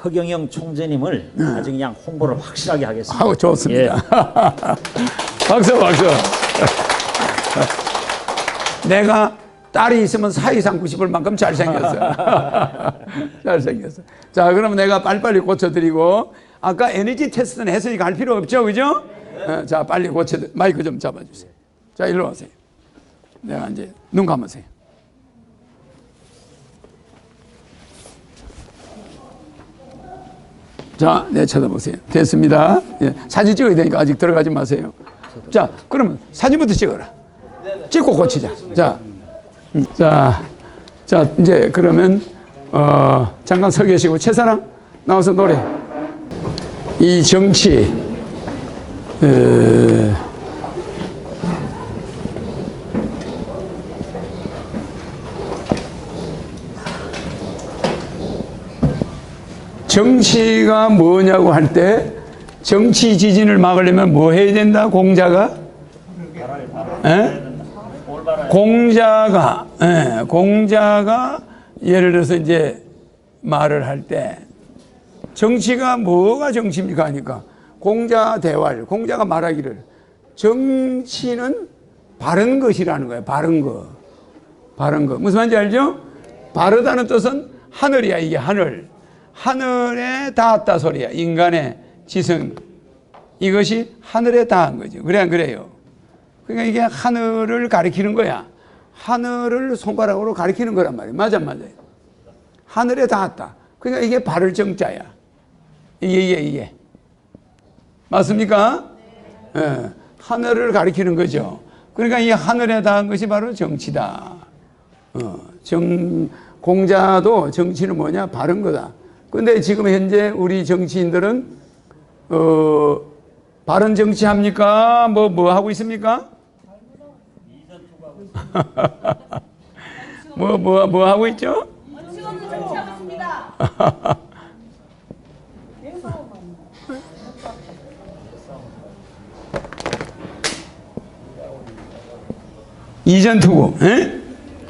허경영 총재님을 아주 그냥 홍보를 확실하게 하겠습니다. 아우 좋습니다. 박수. 내가 딸이 있으면 사이상 90을 만큼 잘생겼어. 잘생겼어. 자, 그럼 내가 빨리빨리 고쳐드리고 아까 에너지 테스트는 했으니까 할 필요 없죠, 그죠? 자, 빨리 마이크 좀 잡아주세요. 자, 일로 와세요. 내가 이제 눈 감으세요. 자, 네, 쳐다보세요. 됐습니다. 예, 사진 찍어야 되니까 아직 들어가지 마세요. 자, 그러면 사진부터 찍어라. 찍고 고치자. 자, 이제 그러면 잠깐 서 계시고 최사랑 나와서 노래. 이 정치 정치가 뭐냐고 할 때 정치 지진을 막으려면 뭐 해야 된다? 공자가 공자가 예를 들어서 이제 말을 할 때 정치가 뭐가 정치입니까 하니까 공자가 말하기를 정치는 바른 것이라는 거예요. 바른 거. 무슨 말인지 알죠? 바르다는 뜻은 하늘이야. 이게 하늘에 닿았다 소리야. 인간의 지성 이것이 하늘에 닿은 거죠. 그래 안 그래요? 그러니까 이게 하늘을 가리키는 거야. 하늘을 손가락으로 가리키는 거란 말이에요. 맞아 안 맞아요? 하늘에 닿았다. 그러니까 이게 바를 정자야. 이게. 맞습니까? 예, 하늘을 가리키는 거죠. 그러니까 이 하늘에 닿은 것이 바로 정치다. 공자도 정치는 뭐냐? 바른 거다. 근데 지금 현재 우리 정치인들은, 바른 정치 합니까? 뭐 하고 있습니까? 뭐 하고 있죠? 원칙없는 정치하고 있습니다. 이전투구.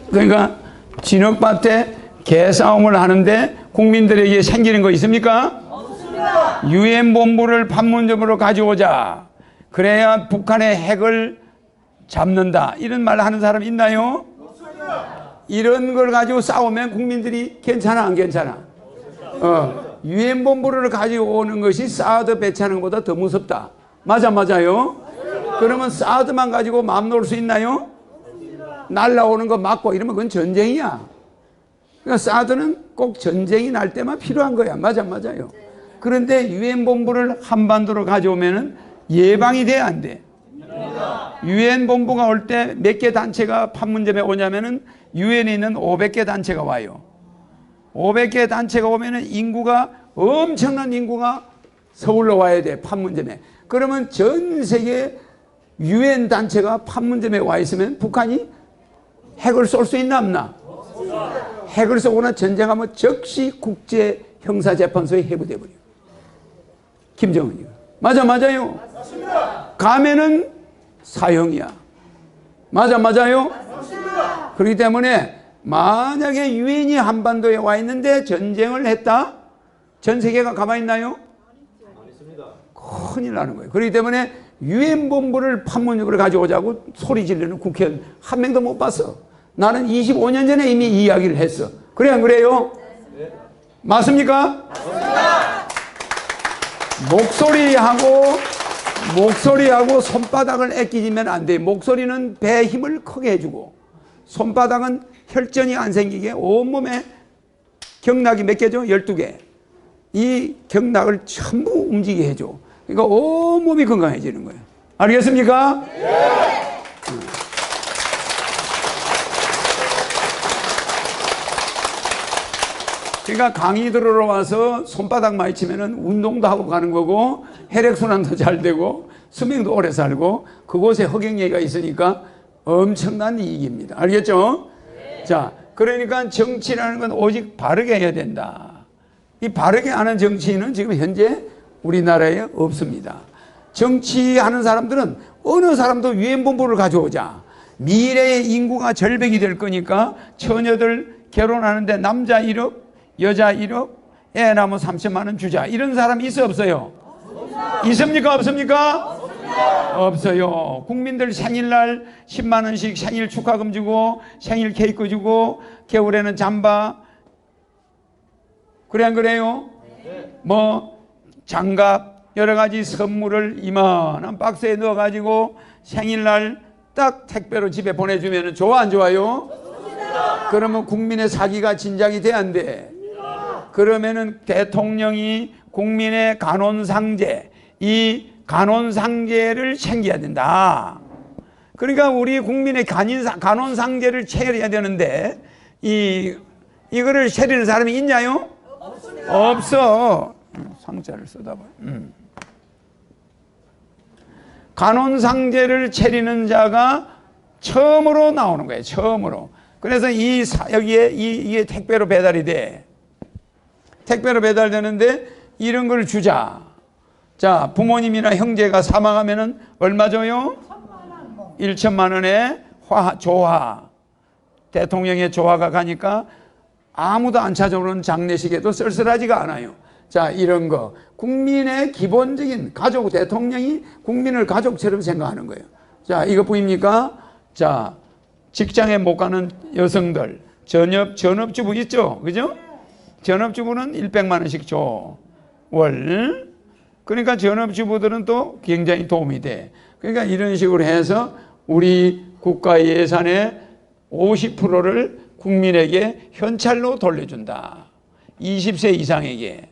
그러니까 진흙밭에 개싸움을 하는데 국민들에게 생기는 거 있습니까? 없습니다. 유엔 본부를 판문점으로 가져오자. 그래야 북한의 핵을 잡는다. 이런 말 하는 사람 있나요? 없습니다. 이런 걸 가지고 싸우면 국민들이 괜찮아 안 괜찮아? 유엔 본부를 가지고 오는 것이 사드 배치하는 것보다 더 무섭다. 맞아요? 그러면 사드만 가지고 마음 놓을 수 있나요? 날라오는 거 막고 이러면 그건 전쟁이야. 그러니까 사드는 꼭 전쟁이 날 때만 필요한 거야. 맞아요. 그런데 유엔 본부를 한반도로 가져오면은 예방이 돼야 안 돼. 유엔 본부가 올 때 몇 개 단체가 판문점에 오냐면은 유엔에 있는 500개 단체가 와요. 500개 단체가 오면은 엄청난 인구가 서울로 와야 돼. 판문점에. 그러면 전 세계 유엔 단체가 판문점에 와 있으면 북한이 핵을 쏠 수 있나 없나? 핵을 쏘거나 전쟁하면 즉시 국제형사재판소에 회부돼 버려요. 김정은이가. 맞아요. 가면은 사형이야. 맞아요. 그렇기 때문에 만약에 유엔이 한반도에 와 있는데 전쟁을 했다? 전 세계가 가만히 있나요? 큰일 나는 거예요. 그렇기 때문에 유엔 본부를 판문점으로 가져오자고 소리 지르는 국회의원 한 명도 못 봤어. 나는 25년 전에 이미 이 이야기를 했어. 그래 안 그래요? 네. 맞습니까? 맞습니다. 목소리하고 손바닥을 애끼면 안 돼. 목소리는 배에 힘을 크게 해주고 손바닥은 혈전이 안 생기게 온몸에 경락이 몇 개죠? 12개. 이 경락을 전부 움직이게 해줘. 그러니까 온몸이 건강해지는 거예요. 알겠습니까? 네. 그러니까 강의 들으러 와서 손바닥 많이 치면은 운동도 하고 가는 거고 혈액순환도 잘 되고 수명도 오래 살고 그곳에 흑역리가 있으니까 엄청난 이익입니다. 알겠죠? 네. 자, 그러니까 정치라는 건 오직 바르게 해야 된다. 이 바르게 하는 정치인은 지금 현재 우리나라에 없습니다. 정치하는 사람들은 어느 사람도 유엔 본부를 가져오자. 미래의 인구가 절벽이 될 거니까 처녀들 결혼하는데 남자 1억, 여자 1억, 애 낳으면 3천만 원 주자. 이런 사람 있어 없어요? 있습니까 없습니까? 없어요. 국민들 생일날 10만 원씩 생일 축하금 주고 생일 케이크 주고 겨울에는 잠바. 그래 안 그래요? 뭐 장갑 여러 가지 선물을 이만한 박스에 넣어가지고 생일날 딱 택배로 집에 보내주면 좋아 안 좋아요? 그러면 국민의 사기가 진작이 돼 안 돼? 그러면은 대통령이 국민의 간혼상제, 이 간혼상제를 챙겨야 된다. 그러니까 우리 국민의 간혼상제를 체결해야 되는데 이거를 체리는 사람이 있냐요? 없어. 상자를 써다봐. 간혼상제를 체리는 자가 처음으로 나오는 거예요. 처음으로. 그래서 여기에 이게 택배로 배달이 돼. 택배로 배달되는데 이런 걸 주자. 자, 부모님이나 형제가 사망하면은 얼마 줘요? 1천만 원에 조화. 대통령의 조화가 가니까 아무도 안 찾아오는 장례식에도 쓸쓸하지가 않아요. 자, 이런 거. 국민의 기본적인 가족, 대통령이 국민을 가족처럼 생각하는 거예요. 자, 이거 보입니까? 자, 직장에 못 가는 여성들, 전업주부 있죠? 그죠? 전업주부는 100만 원씩 줘. 월. 그러니까 전업주부들은 또 굉장히 도움이 돼. 그러니까 이런 식으로 해서 우리 국가 예산의 50%를 국민에게 현찰로 돌려준다. 20세 이상에게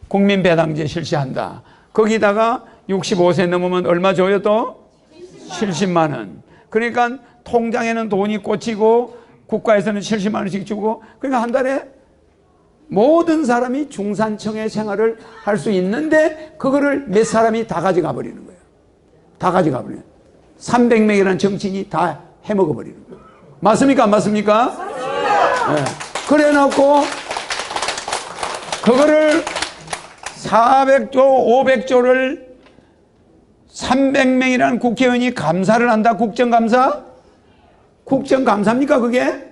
국민배당제 실시한다. 거기다가 65세 넘으면 얼마 줘요 또? 70만 원. 그러니까 통장에는 돈이 꽂히고 국가에서는 70만 원씩 주고, 그러니까 한 달에 모든 사람이 중산층의 생활을 할 수 있는데 그거를 몇 사람이 다 가져가 버리는 거예요. 다 가져가 버리는 거예요. 300명이라는 정치인이 다 해먹어 버리는 거예요. 맞습니까? 안 맞습니까? 맞습니다. 네. 그래 놓고 그거를 400조 500조를 300명이라는 국회의원이 감사를 한다. 국정감사? 국정감사입니까 그게?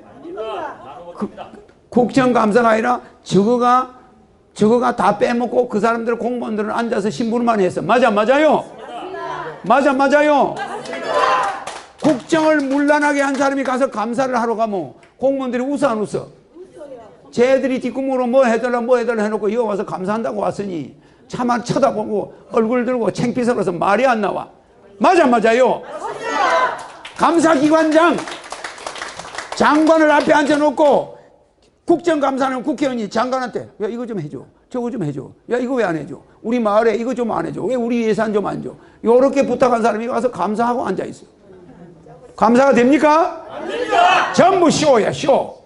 국정감사가 아니라 저거가 다 빼먹고 그 사람들 공무원들은 앉아서 신문만 했어. 맞아 맞아요? 맞아 맞아요? 국정을 문란하게 한 사람이 가서 감사를 하러 가면 공무원들이 웃어 안 웃어? 쟤들이 뒷구멍으로 뭐 해달라 해놓고 이거 와서 감사한다고 왔으니 차만 쳐다보고 얼굴 들고 창피스러워서 말이 안 나와. 맞아 맞아요? 감사기관장 장관을 앞에 앉혀놓고 국정감사는 국회의원이 장관한테 야 이거 좀 해줘, 저거 좀 해줘, 야 이거 왜 안 해줘, 우리 마을에 이거 좀 안 해줘, 왜 우리 예산 좀 안 줘, 요렇게 부탁한 사람이 와서 감사하고 앉아있어. 감사가 됩니까? 안 됩니다. 전부 쇼야 쇼.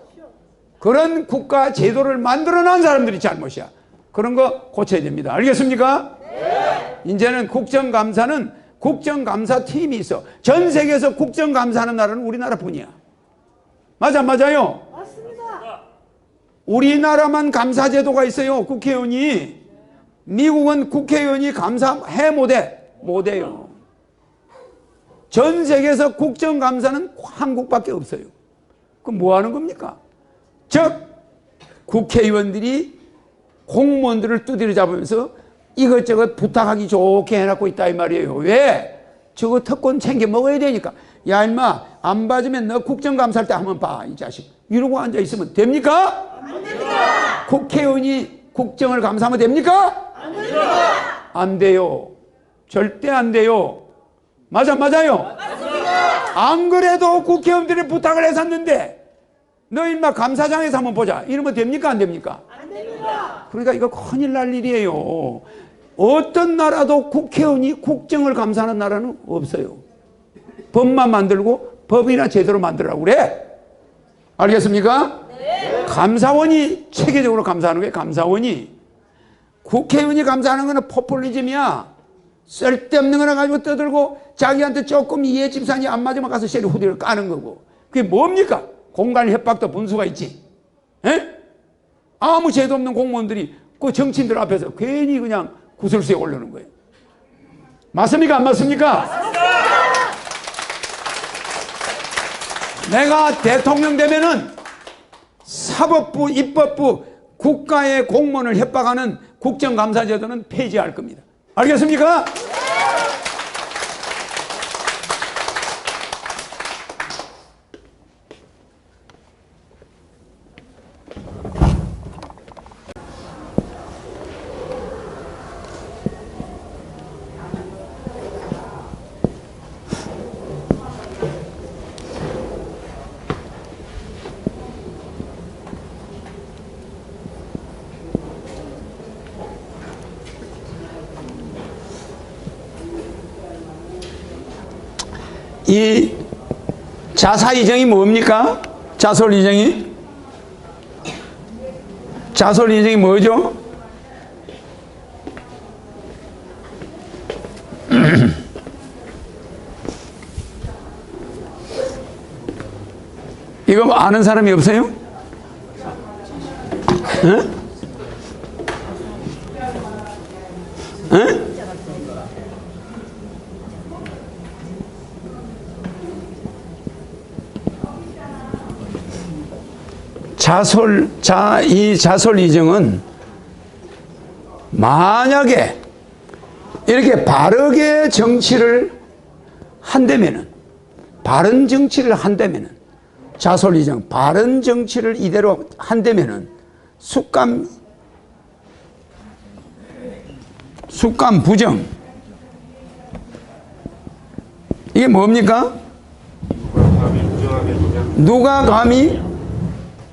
그런 국가 제도를 만들어낸 사람들이 잘못이야. 그런 거 고쳐야 됩니다. 알겠습니까? 네. 이제는 국정감사는 국정감사팀이 있어. 전 세계에서 국정감사하는 나라는 우리나라뿐이야. 맞아 맞아요? 맞습니다. 우리나라만 감사제도가 있어요. 국회의원이. 미국은 국회의원이 감사해 못해요. 전 세계에서 국정감사는 한국밖에 없어요. 그럼 뭐 하는 겁니까? 즉 국회의원들이 공무원들을 두드려 잡으면서 이것저것 부탁하기 좋게 해놓고 있다 이 말이에요. 왜? 저거 특권 챙겨 먹어야 되니까. 야 임마 안 봐주면 너 국정감사할 때 한번 봐 이 자식. 이러고 앉아있으면 됩니까? 안 됩니다. 국회의원이 국정을 감사하면 됩니까? 안 됩니다. 안 돼요. 절대 안 돼요. 맞아요? 맞습니다. 안 그래도 국회의원들이 부탁을 했었는데 너 임마 감사장에서 한번 보자 이러면 됩니까? 안 됩니까? 안 됩니다. 그러니까 이거 큰일 날 일이에요. 어떤 나라도 국회의원이 국정을 감사하는 나라는 없어요. 법만 만들고 법이나 제대로 만들라고 그래. 알겠습니까? 네. 감사원이 체계적으로 감사하는 거예요. 감사원이. 국회의원이 감사하는 거는 포퓰리즘이야. 쓸데없는 거나 가지고 떠들고 자기한테 조금 이해 집산이 안 맞으면 가서 쉐리 후드를 까는 거고. 그게 뭡니까? 공간 협박도 분수가 있지. 에? 아무 죄도 없는 공무원들이 그 정치인들 앞에서 괜히 그냥 구설수에 오르는 거예요. 맞습니까? 안 맞습니까? 맞습니다. 내가 대통령 되면은 사법부, 입법부, 국가의 공무원을 협박하는 국정감사제도는 폐지할 겁니다. 알겠습니까? 이 자사이정이 뭡니까? 자솔이정이? 자솔이정이 뭐죠? 이거 아는 사람이 없어요? 응? 응? 이 자솔이정은 만약에 이렇게 바르게 정치를 한다면은, 바른 정치를 한다면은, 자솔이정, 바른 정치를 이대로 한다면은, 숙감 부정. 이게 뭡니까? 누가 감히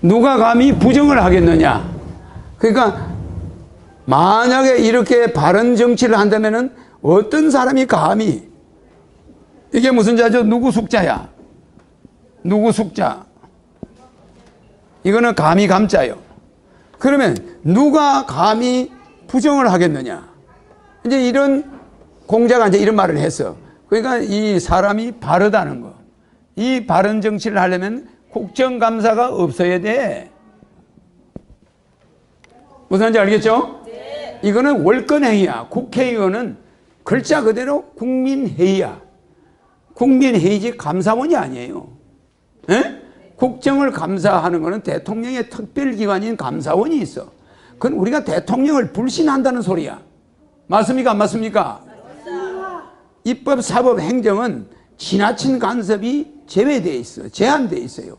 누가 감히 부정을 하겠느냐. 그러니까 만약에 이렇게 바른 정치를 한다면은 어떤 사람이 감히, 이게 무슨 자죠? 누구 숙자야? 누구 숙자? 이거는 감히 감자요. 그러면 누가 감히 부정을 하겠느냐. 이제 이런 공자가 이제 이런 말을 했어. 그러니까 이 사람이 바르다는 거. 이 바른 정치를 하려면 국정감사가 없어야 돼. 무슨 말인지 알겠죠? 네. 이거는 월권행위야. 국회의원은 글자 그대로 국민회의야. 국민회의지 감사원이 아니에요. 에? 국정을 감사하는 것은 대통령의 특별기관인 감사원이 있어. 그건 우리가 대통령을 불신한다는 소리야. 맞습니까? 안 맞습니까? 입법, 사법, 행정은 지나친 간섭이 제외되어 있어. 제한되어 있어요.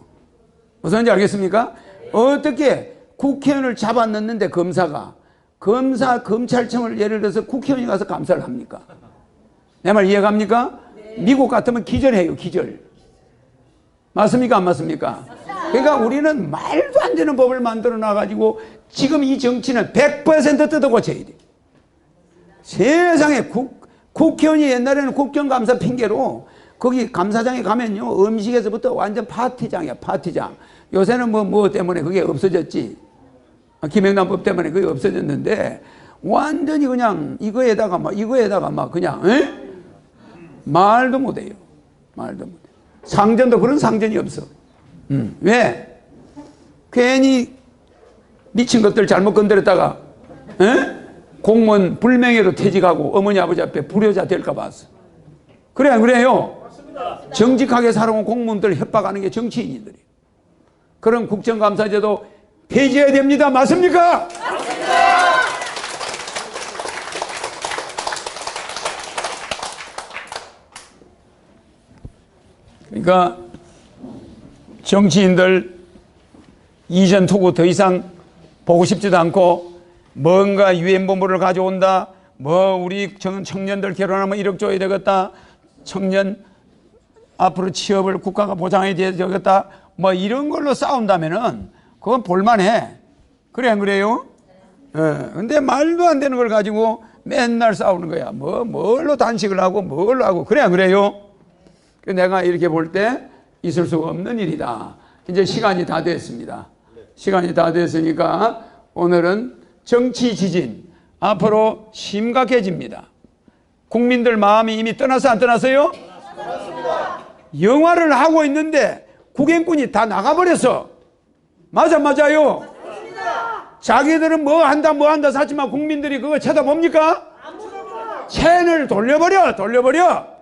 무슨 말인지 알겠습니까? 어떻게 국회의원을 잡아넣는데 검사가 검찰청을 예를 들어서 국회의원이 가서 감사를 합니까? 내 말 이해갑니까? 미국 같으면 기절해요. 기절. 맞습니까? 안 맞습니까? 그러니까 우리는 말도 안 되는 법을 만들어 놔가지고 지금 이 정치는 100% 뜯어 고쳐야 돼. 세상에 국회의원이 옛날에는 국정감사 핑계로 거기 감사장에 가면요 음식에서부터 완전 파티장이야. 파티장. 요새는 뭐 때문에 그게 없어졌지. 김영란법 때문에 그게 없어졌는데 완전히 그냥 이거에다가 막 그냥 에? 말도 못해요. 말도 못해. 상전도 그런 상전이 없어. 왜? 괜히 미친 것들 잘못 건드렸다가 에? 공무원 불명예로 퇴직하고 어머니 아버지 앞에 불효자 될까 봐서. 그래 안 그래요? 정직하게 살아온 공무원들 협박하는 게 정치인들이에요. 그런 국정감사제도 폐지해야 됩니다. 맞습니까? 맞습니다. 그러니까 정치인들 이전 투구 더 이상 보고 싶지도 않고 뭔가 유엔 본부를 가져온다. 뭐 우리 청년들 결혼하면 1억 줘야 되겠다. 청년 앞으로 취업을 국가가 보장해야 되겠다. 뭐 이런 걸로 싸운다면은 그건 볼만해. 그래 안 그래요? 근데 말도 안 되는 걸 가지고 맨날 싸우는 거야. 뭘로 단식을 하고 뭘로 하고. 그래 안 그래요? 내가 이렇게 볼 때 있을 수가 없는 일이다. 이제 시간이 다 됐습니다. 시간이 다 됐으니까 오늘은 정치 지진 앞으로 심각해집니다. 국민들 마음이 이미 떠나서 안 떠났어요? 떠났습니다. 영화를 하고 있는데 국행꾼이 다 나가버렸어. 맞아요? 맞습니다. 자기들은 뭐 한다 하지만 국민들이 그거 쳐다봅니까? 안 쳐다봐요. 채널 돌려버려.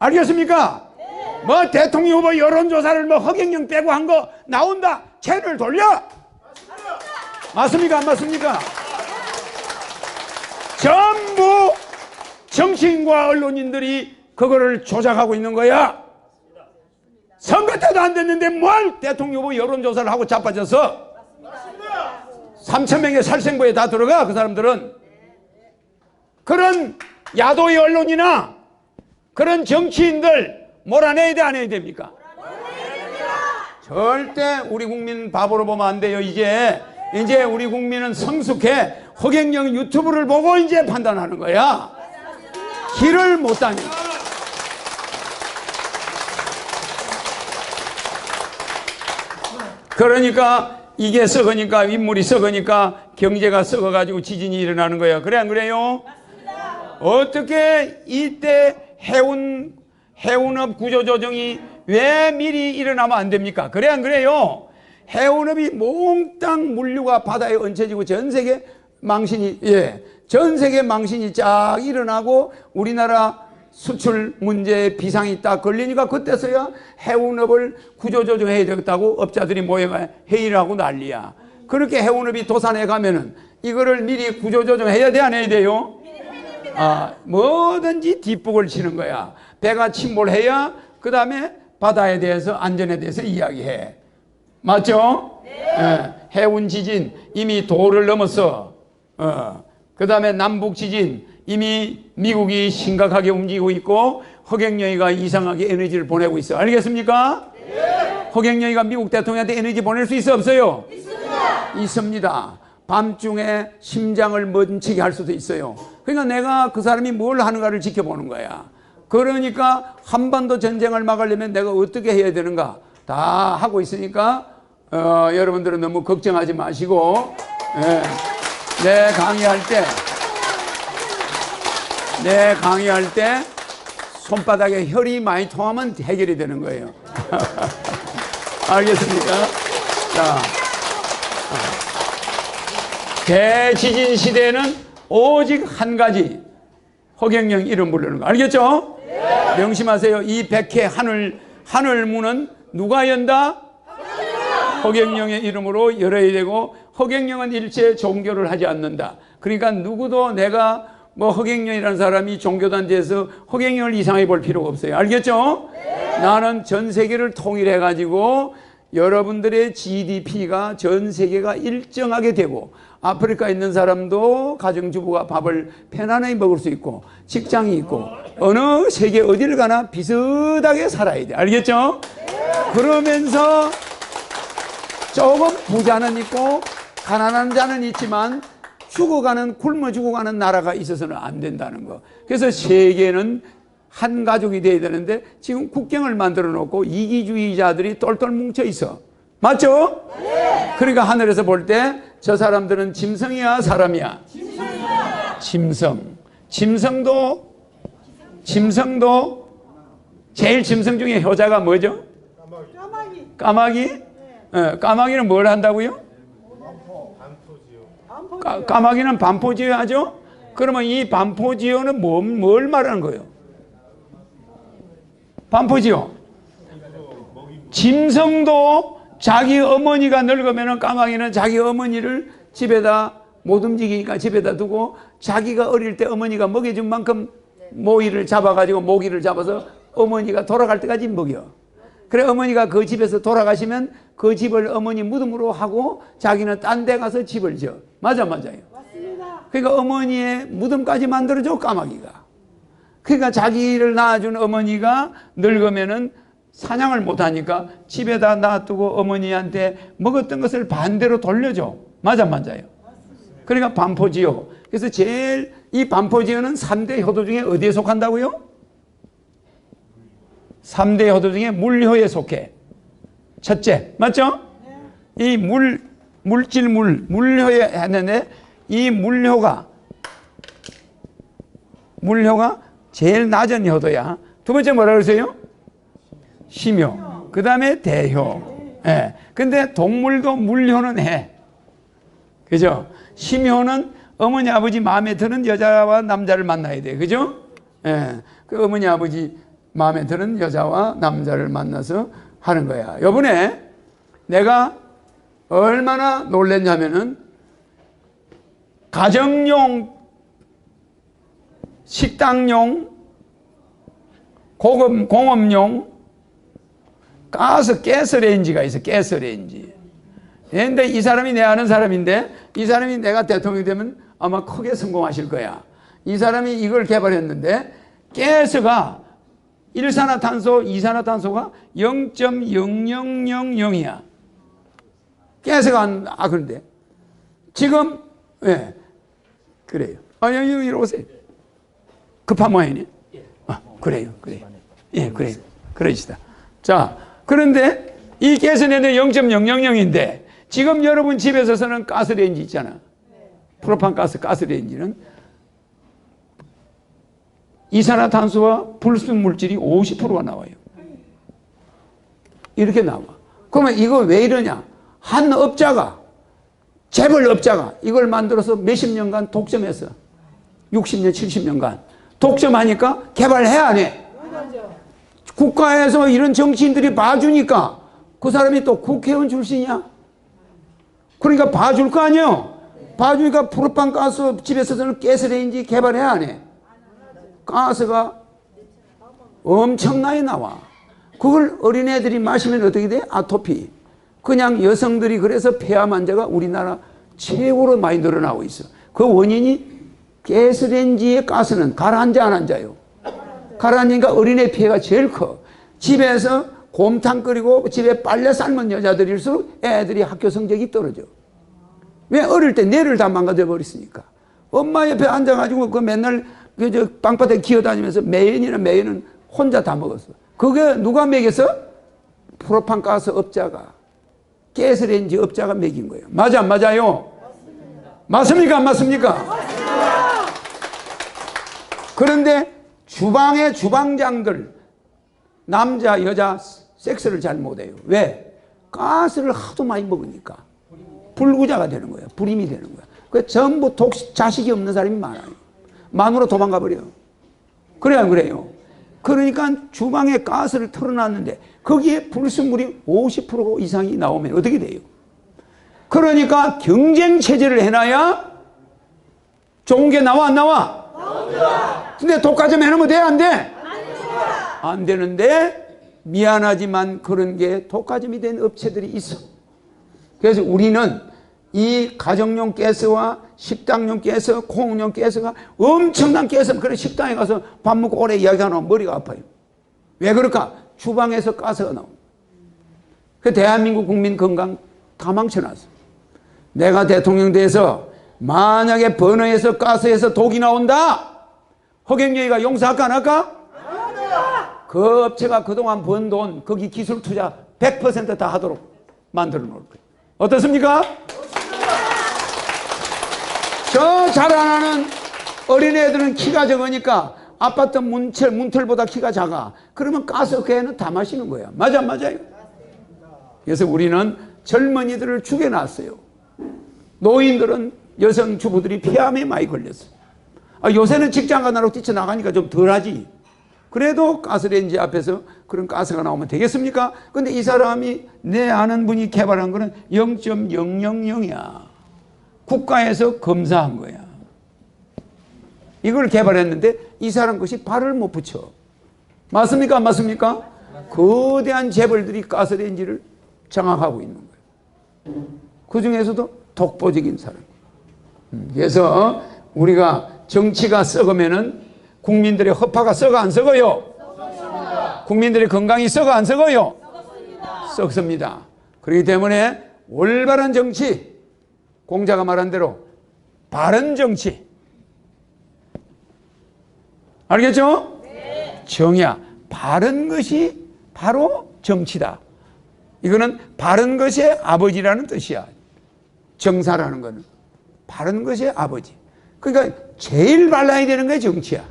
알겠습니까? 네. 뭐 대통령 후보 여론조사를 뭐 허경영 빼고 한 거 나온다. 채널 돌려. 맞습니까? 안 맞습니까? 전부 정치인과 언론인들이 그거를 조작하고 있는 거야. 선거 때도 안 됐는데 뭘 대통령 후보 여론조사를 하고 자빠져서 3,000명의 살생부에 다 들어가. 그 사람들은 그런 야도의 언론이나 그런 정치인들 몰아내야 돼 안 해야 됩니까? 절대 우리 국민 바보로 보면 안 돼요. 이제 우리 국민은 성숙해. 허경영 유튜브를 보고 이제 판단하는 거야. 길을 못 다니. 그러니까 이게 썩으니까 인물이 썩으니까 경제가 썩어가지고 지진이 일어나는 거야. 그래 안 그래요? 어떻게 이때 해운업 구조조정이 왜 미리 일어나면 안 됩니까? 그래 안 그래요? 해운업이 몽땅 물류가 바다에 얹혀지고 전 세계 망신이 쫙 일어나고 우리나라 수출 문제에 비상이 딱 걸리니까 그때서야 해운업을 구조조정해야 되겠다고 업자들이 모여가 회의를 하고 난리야. 그렇게 해운업이 도산해 가면은 이거를 미리 구조조정해야 돼 안 해야 돼요? 뭐든지 뒷북을 치는 거야. 배가 침몰해야 그 다음에 바다에 대해서 안전에 대해서 이야기해. 맞죠? 네. 해운 지진 이미 도를 넘었어. 그 다음에 남북 지진 이미 미국이 심각하게 움직이고 있고 허경영이가 이상하게 에너지를 보내고 있어. 알겠습니까? 네. 허경영이가 미국 대통령한테 에너지 보낼 수 있어 없어요? 있습니다. 밤중에 심장을 멈추게 할 수도 있어요. 그러니까 내가 그 사람이 뭘 하는가를 지켜보는 거야. 그러니까 한반도 전쟁을 막으려면 내가 어떻게 해야 되는가 다 하고 있으니까 여러분들은 너무 걱정하지 마시고 내 강의할 때 손바닥에 혈이 많이 통하면 해결이 되는 거예요. 알겠습니까? 자, 대지진 시대에는 오직 한 가지 허경영 이름 부르는 거 알겠죠? 명심하세요. 이 백회 하늘문은 누가 연다? 허경영의 이름으로 열어야 되고 허경영은 일체 종교를 하지 않는다. 그러니까 누구도 내가 뭐 허경영이라는 사람이 종교단체에서 허경영을 이상하게 볼 필요가 없어요. 알겠죠? 나는 전 세계를 통일해 가지고 여러분들의 GDP가 전 세계가 일정하게 되고 아프리카에 있는 사람도 가정주부가 밥을 편안하게 먹을 수 있고 직장이 있고 어느 세계 어디를 가나 비슷하게 살아야 돼. 알겠죠? 그러면서 조금 부자는 있고 가난한 자는 있지만 굶어 죽어가는 나라가 있어서는 안 된다는 거. 그래서 세계는 한 가족이 돼야 되는데 지금 국경을 만들어 놓고 이기주의자들이 똘똘 뭉쳐 있어. 맞죠? 네. 그러니까 하늘에서 볼 때 저 사람들은 짐승이야 사람이야? 짐승도 제일 짐승 중에 효자가 뭐죠? 까마귀? 까마귀는 뭘 한다고요? 까마귀는 반포지효 하죠? 그러면 이 반포지효는 뭘 말하는 거예요? 반포지효. 짐승도 자기 어머니가 늙으면 까마귀는 자기 어머니를 집에다 못 움직이니까 집에다 두고 자기가 어릴 때 어머니가 먹여준 만큼 모기를 잡아가지고 모기를 잡아서 어머니가 돌아갈 때까지 먹여. 그래 어머니가 그 집에서 돌아가시면 그 집을 어머니 무덤으로 하고 자기는 딴 데 가서 집을 지어. 맞아요. 맞습니다. 그러니까 어머니의 무덤까지 만들어줘 까마귀가. 그러니까 자기를 낳아준 어머니가 늙으면은 사냥을 못하니까 집에다 놔두고 어머니한테 먹었던 것을 반대로 돌려줘. 맞아요. 그러니까 반포지효. 그래서 제일 이 반포지효는 3대 효도 중에 어디에 속한다고요? 3대 효도 중에 물효에 속해. 첫째, 맞죠? 이 물효에 했는데 이 물효가 제일 낮은 효도야. 두 번째 뭐라 그러세요? 심효. 그 다음에 대효. 예. 근데 동물도 물효는 해. 그죠? 심효는 어머니 아버지 마음에 드는 여자와 남자를 만나야 돼. 그죠? 예. 그 어머니 아버지 마음에 드는 여자와 남자를 만나서 하는 거야. 요번에 내가 얼마나 놀랬냐면은 가정용, 식당용, 공업용 가스레인지가 있어. 가스레인지. 근데 이 사람이 내 아는 사람인데 이 사람이 내가 대통령이 되면 아마 크게 성공하실 거야. 이 사람이 이걸 개발했는데 가스가 일산화탄소, 이산화탄소가 0.0000이야. 가스가 그런데 지금 그래요. 여기 오세요. 급한 모양이네. 그래요. 예, 그래요. 그러시다. 자, 그런데 이 가스레인지는 0.000인데 지금 여러분 집에서 쓰는 가스레인지 있잖아. 프로판 가스레인지는 이산화탄소와 불순 물질이 50%가 나와요. 이렇게 나와. 그러면 이거 왜 이러냐? 한 업자가, 재벌 업자가 이걸 만들어서 몇십 년간 독점했어. 60년, 70년간. 독점하니까 개발해 안 해? 국가에서 이런 정치인들이 봐주니까 그 사람이 또 국회의원 출신이야. 그러니까 봐줄 거 아니에요? 봐주니까 프로판 가스 집에서는 가스레인지 개발해 안 해? 가스가 엄청나게 나와. 그걸 어린애들이 마시면 어떻게 돼? 아토피. 그냥 여성들이 그래서 폐암 환자가 우리나라 최고로 많이 늘어나고 있어. 그 원인이 가스레인지의 가스는 가라앉아 안 앉아요? 가라앉으니까 어린애 피해가 제일 커. 집에서 곰탕 끓이고 집에 빨래 삶은 여자들일수록 애들이 학교 성적이 떨어져. 왜? 어릴 때 뇌를 다 망가져 버렸으니까. 엄마 옆에 앉아가지고 그 맨날 그저 방바닥에 기어다니면서 매연은 혼자 다 먹었어. 그게 누가 먹였어? 프로판 가스 업자가, 가스레인지 업자가 먹인 거예요. 맞아, 안 맞아요? 맞습니까? 안 맞습니까? 그런데 주방의 주방장들, 남자, 여자 섹스를 잘 못해요. 왜? 가스를 하도 많이 먹으니까. 불구자가 되는 거예요. 불임이 되는 거예요. 그 전부 자식이 없는 사람이 많아요. 마누라 도망가 버려요. 그래 안 그래요? 그러니까 주방에 가스를 털어놨는데 거기에 불순물이 50% 이상이 나오면 어떻게 돼요? 그러니까 경쟁 체제를 해놔야 좋은 게 나와 안 나와? 나옵니다. 근데 독과점 해놓으면 돼 안 돼? 안 되는데 미안하지만 그런 게 독과점이 된 업체들이 있어. 그래서 우리는 이 가정용 가스와 식당용 가스, 공용용 가스가 엄청난 가스. 그래 식당에 가서 밥 먹고 오래 이야기하면 머리가 아파요. 왜 그럴까? 주방에서 가스가 나옵니다. 그 대한민국 국민 건강 다 망쳐놨어. 내가 대통령 돼서 만약에 버너에서 가스에서 독이 나온다, 허경영이가 용서할까 안 할까? 그 업체가 그동안 번 돈, 거기 기술 투자 100% 다 하도록 만들어 놓을 거예요. 어떻습니까? 저 자라나는 어린애들은 키가 적으니까 아파트 문틀보다 키가 작아. 그러면 가스개는 다 마시는 거야. 맞아, 맞아요? 그래서 우리는 젊은이들을 죽여놨어요. 노인들은, 여성 주부들이 폐암에 많이 걸렸어. 요새는 직장 가느라고 뛰쳐나가니까 좀 덜하지. 그래도 가스레인지 앞에서 그런 가스가 나오면 되겠습니까? 근데 이 사람이, 내 아는 분이 개발한 거는 0.000이야. 국가에서 검사한 거야. 이걸 개발했는데 이 사람 것이 발을 못 붙여. 맞습니까? 안 맞습니까? 거대한 재벌들이 가스레인지를 장악하고 있는 거예요. 그 중에서도 독보적인 사람. 그래서 우리가 정치가 썩으면은 국민들의 허파가 썩어 안 썩어요? 썩습니다. 국민들의 건강이 썩어 안 썩어요? 썩습니다. 그렇기 때문에 올바른 정치, 공자가 말한 대로 바른 정치. 알겠죠? 네. 정야, 바른 것이 바로 정치다. 이거는 바른 것의 아버지라는 뜻이야. 정사라는 거는 바른 것의 아버지. 그러니까 제일 발라야 되는 게 정치야.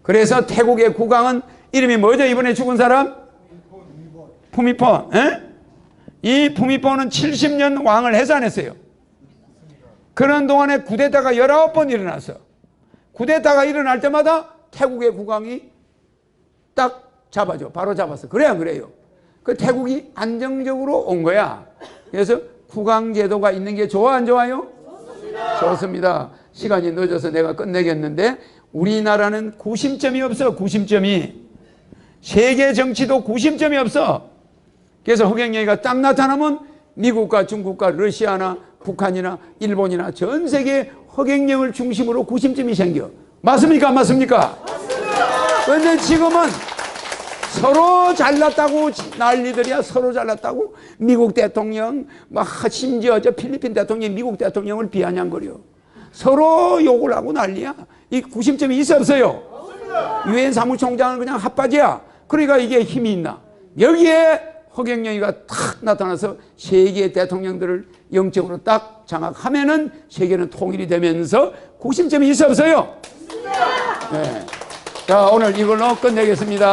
그래서 태국의 국왕은 이름이 뭐죠? 이번에 죽은 사람? 푸미폰. 이 푸미폰은 70년 왕을 해산했어요. 그런 동안에 쿠데타가 19번 일어났어. 쿠데타가 일어날 때마다 태국의 국왕이 딱 잡아줘. 바로 잡았어. 그래 안 그래요? 그 태국이 안정적으로 온 거야. 그래서 국왕제도가 있는 게 좋아 안 좋아요? 좋습니다. 좋습니다. 시간이 늦어서 내가 끝내겠는데 우리나라는 구심점이 없어. 구심점이. 세계 정치도 구심점이 없어. 그래서 허경영이가 딱 나타나면 미국과 중국과 러시아나 북한이나 일본이나 전 세계 허경영을 중심으로 구심점이 생겨. 맞습니까? 안 맞습니까? 맞습니다. 그런데 지금은 서로 잘났다고 난리들이야. 서로 잘났다고. 미국 대통령, 심지어 저 필리핀 대통령이 미국 대통령을 비아냥거려. 서로 욕을 하고 난리야. 이 구심점이 있어 없어요? 유엔 사무총장은 그냥 핫바지야. 그러니까 이게 힘이 있나? 여기에 허경영이가 탁 나타나서 세계 대통령들을 영적으로 딱 장악하면은 세계는 통일이 되면서 구심점이 있어 없어요? 네. 자, 오늘 이걸로 끝내겠습니다.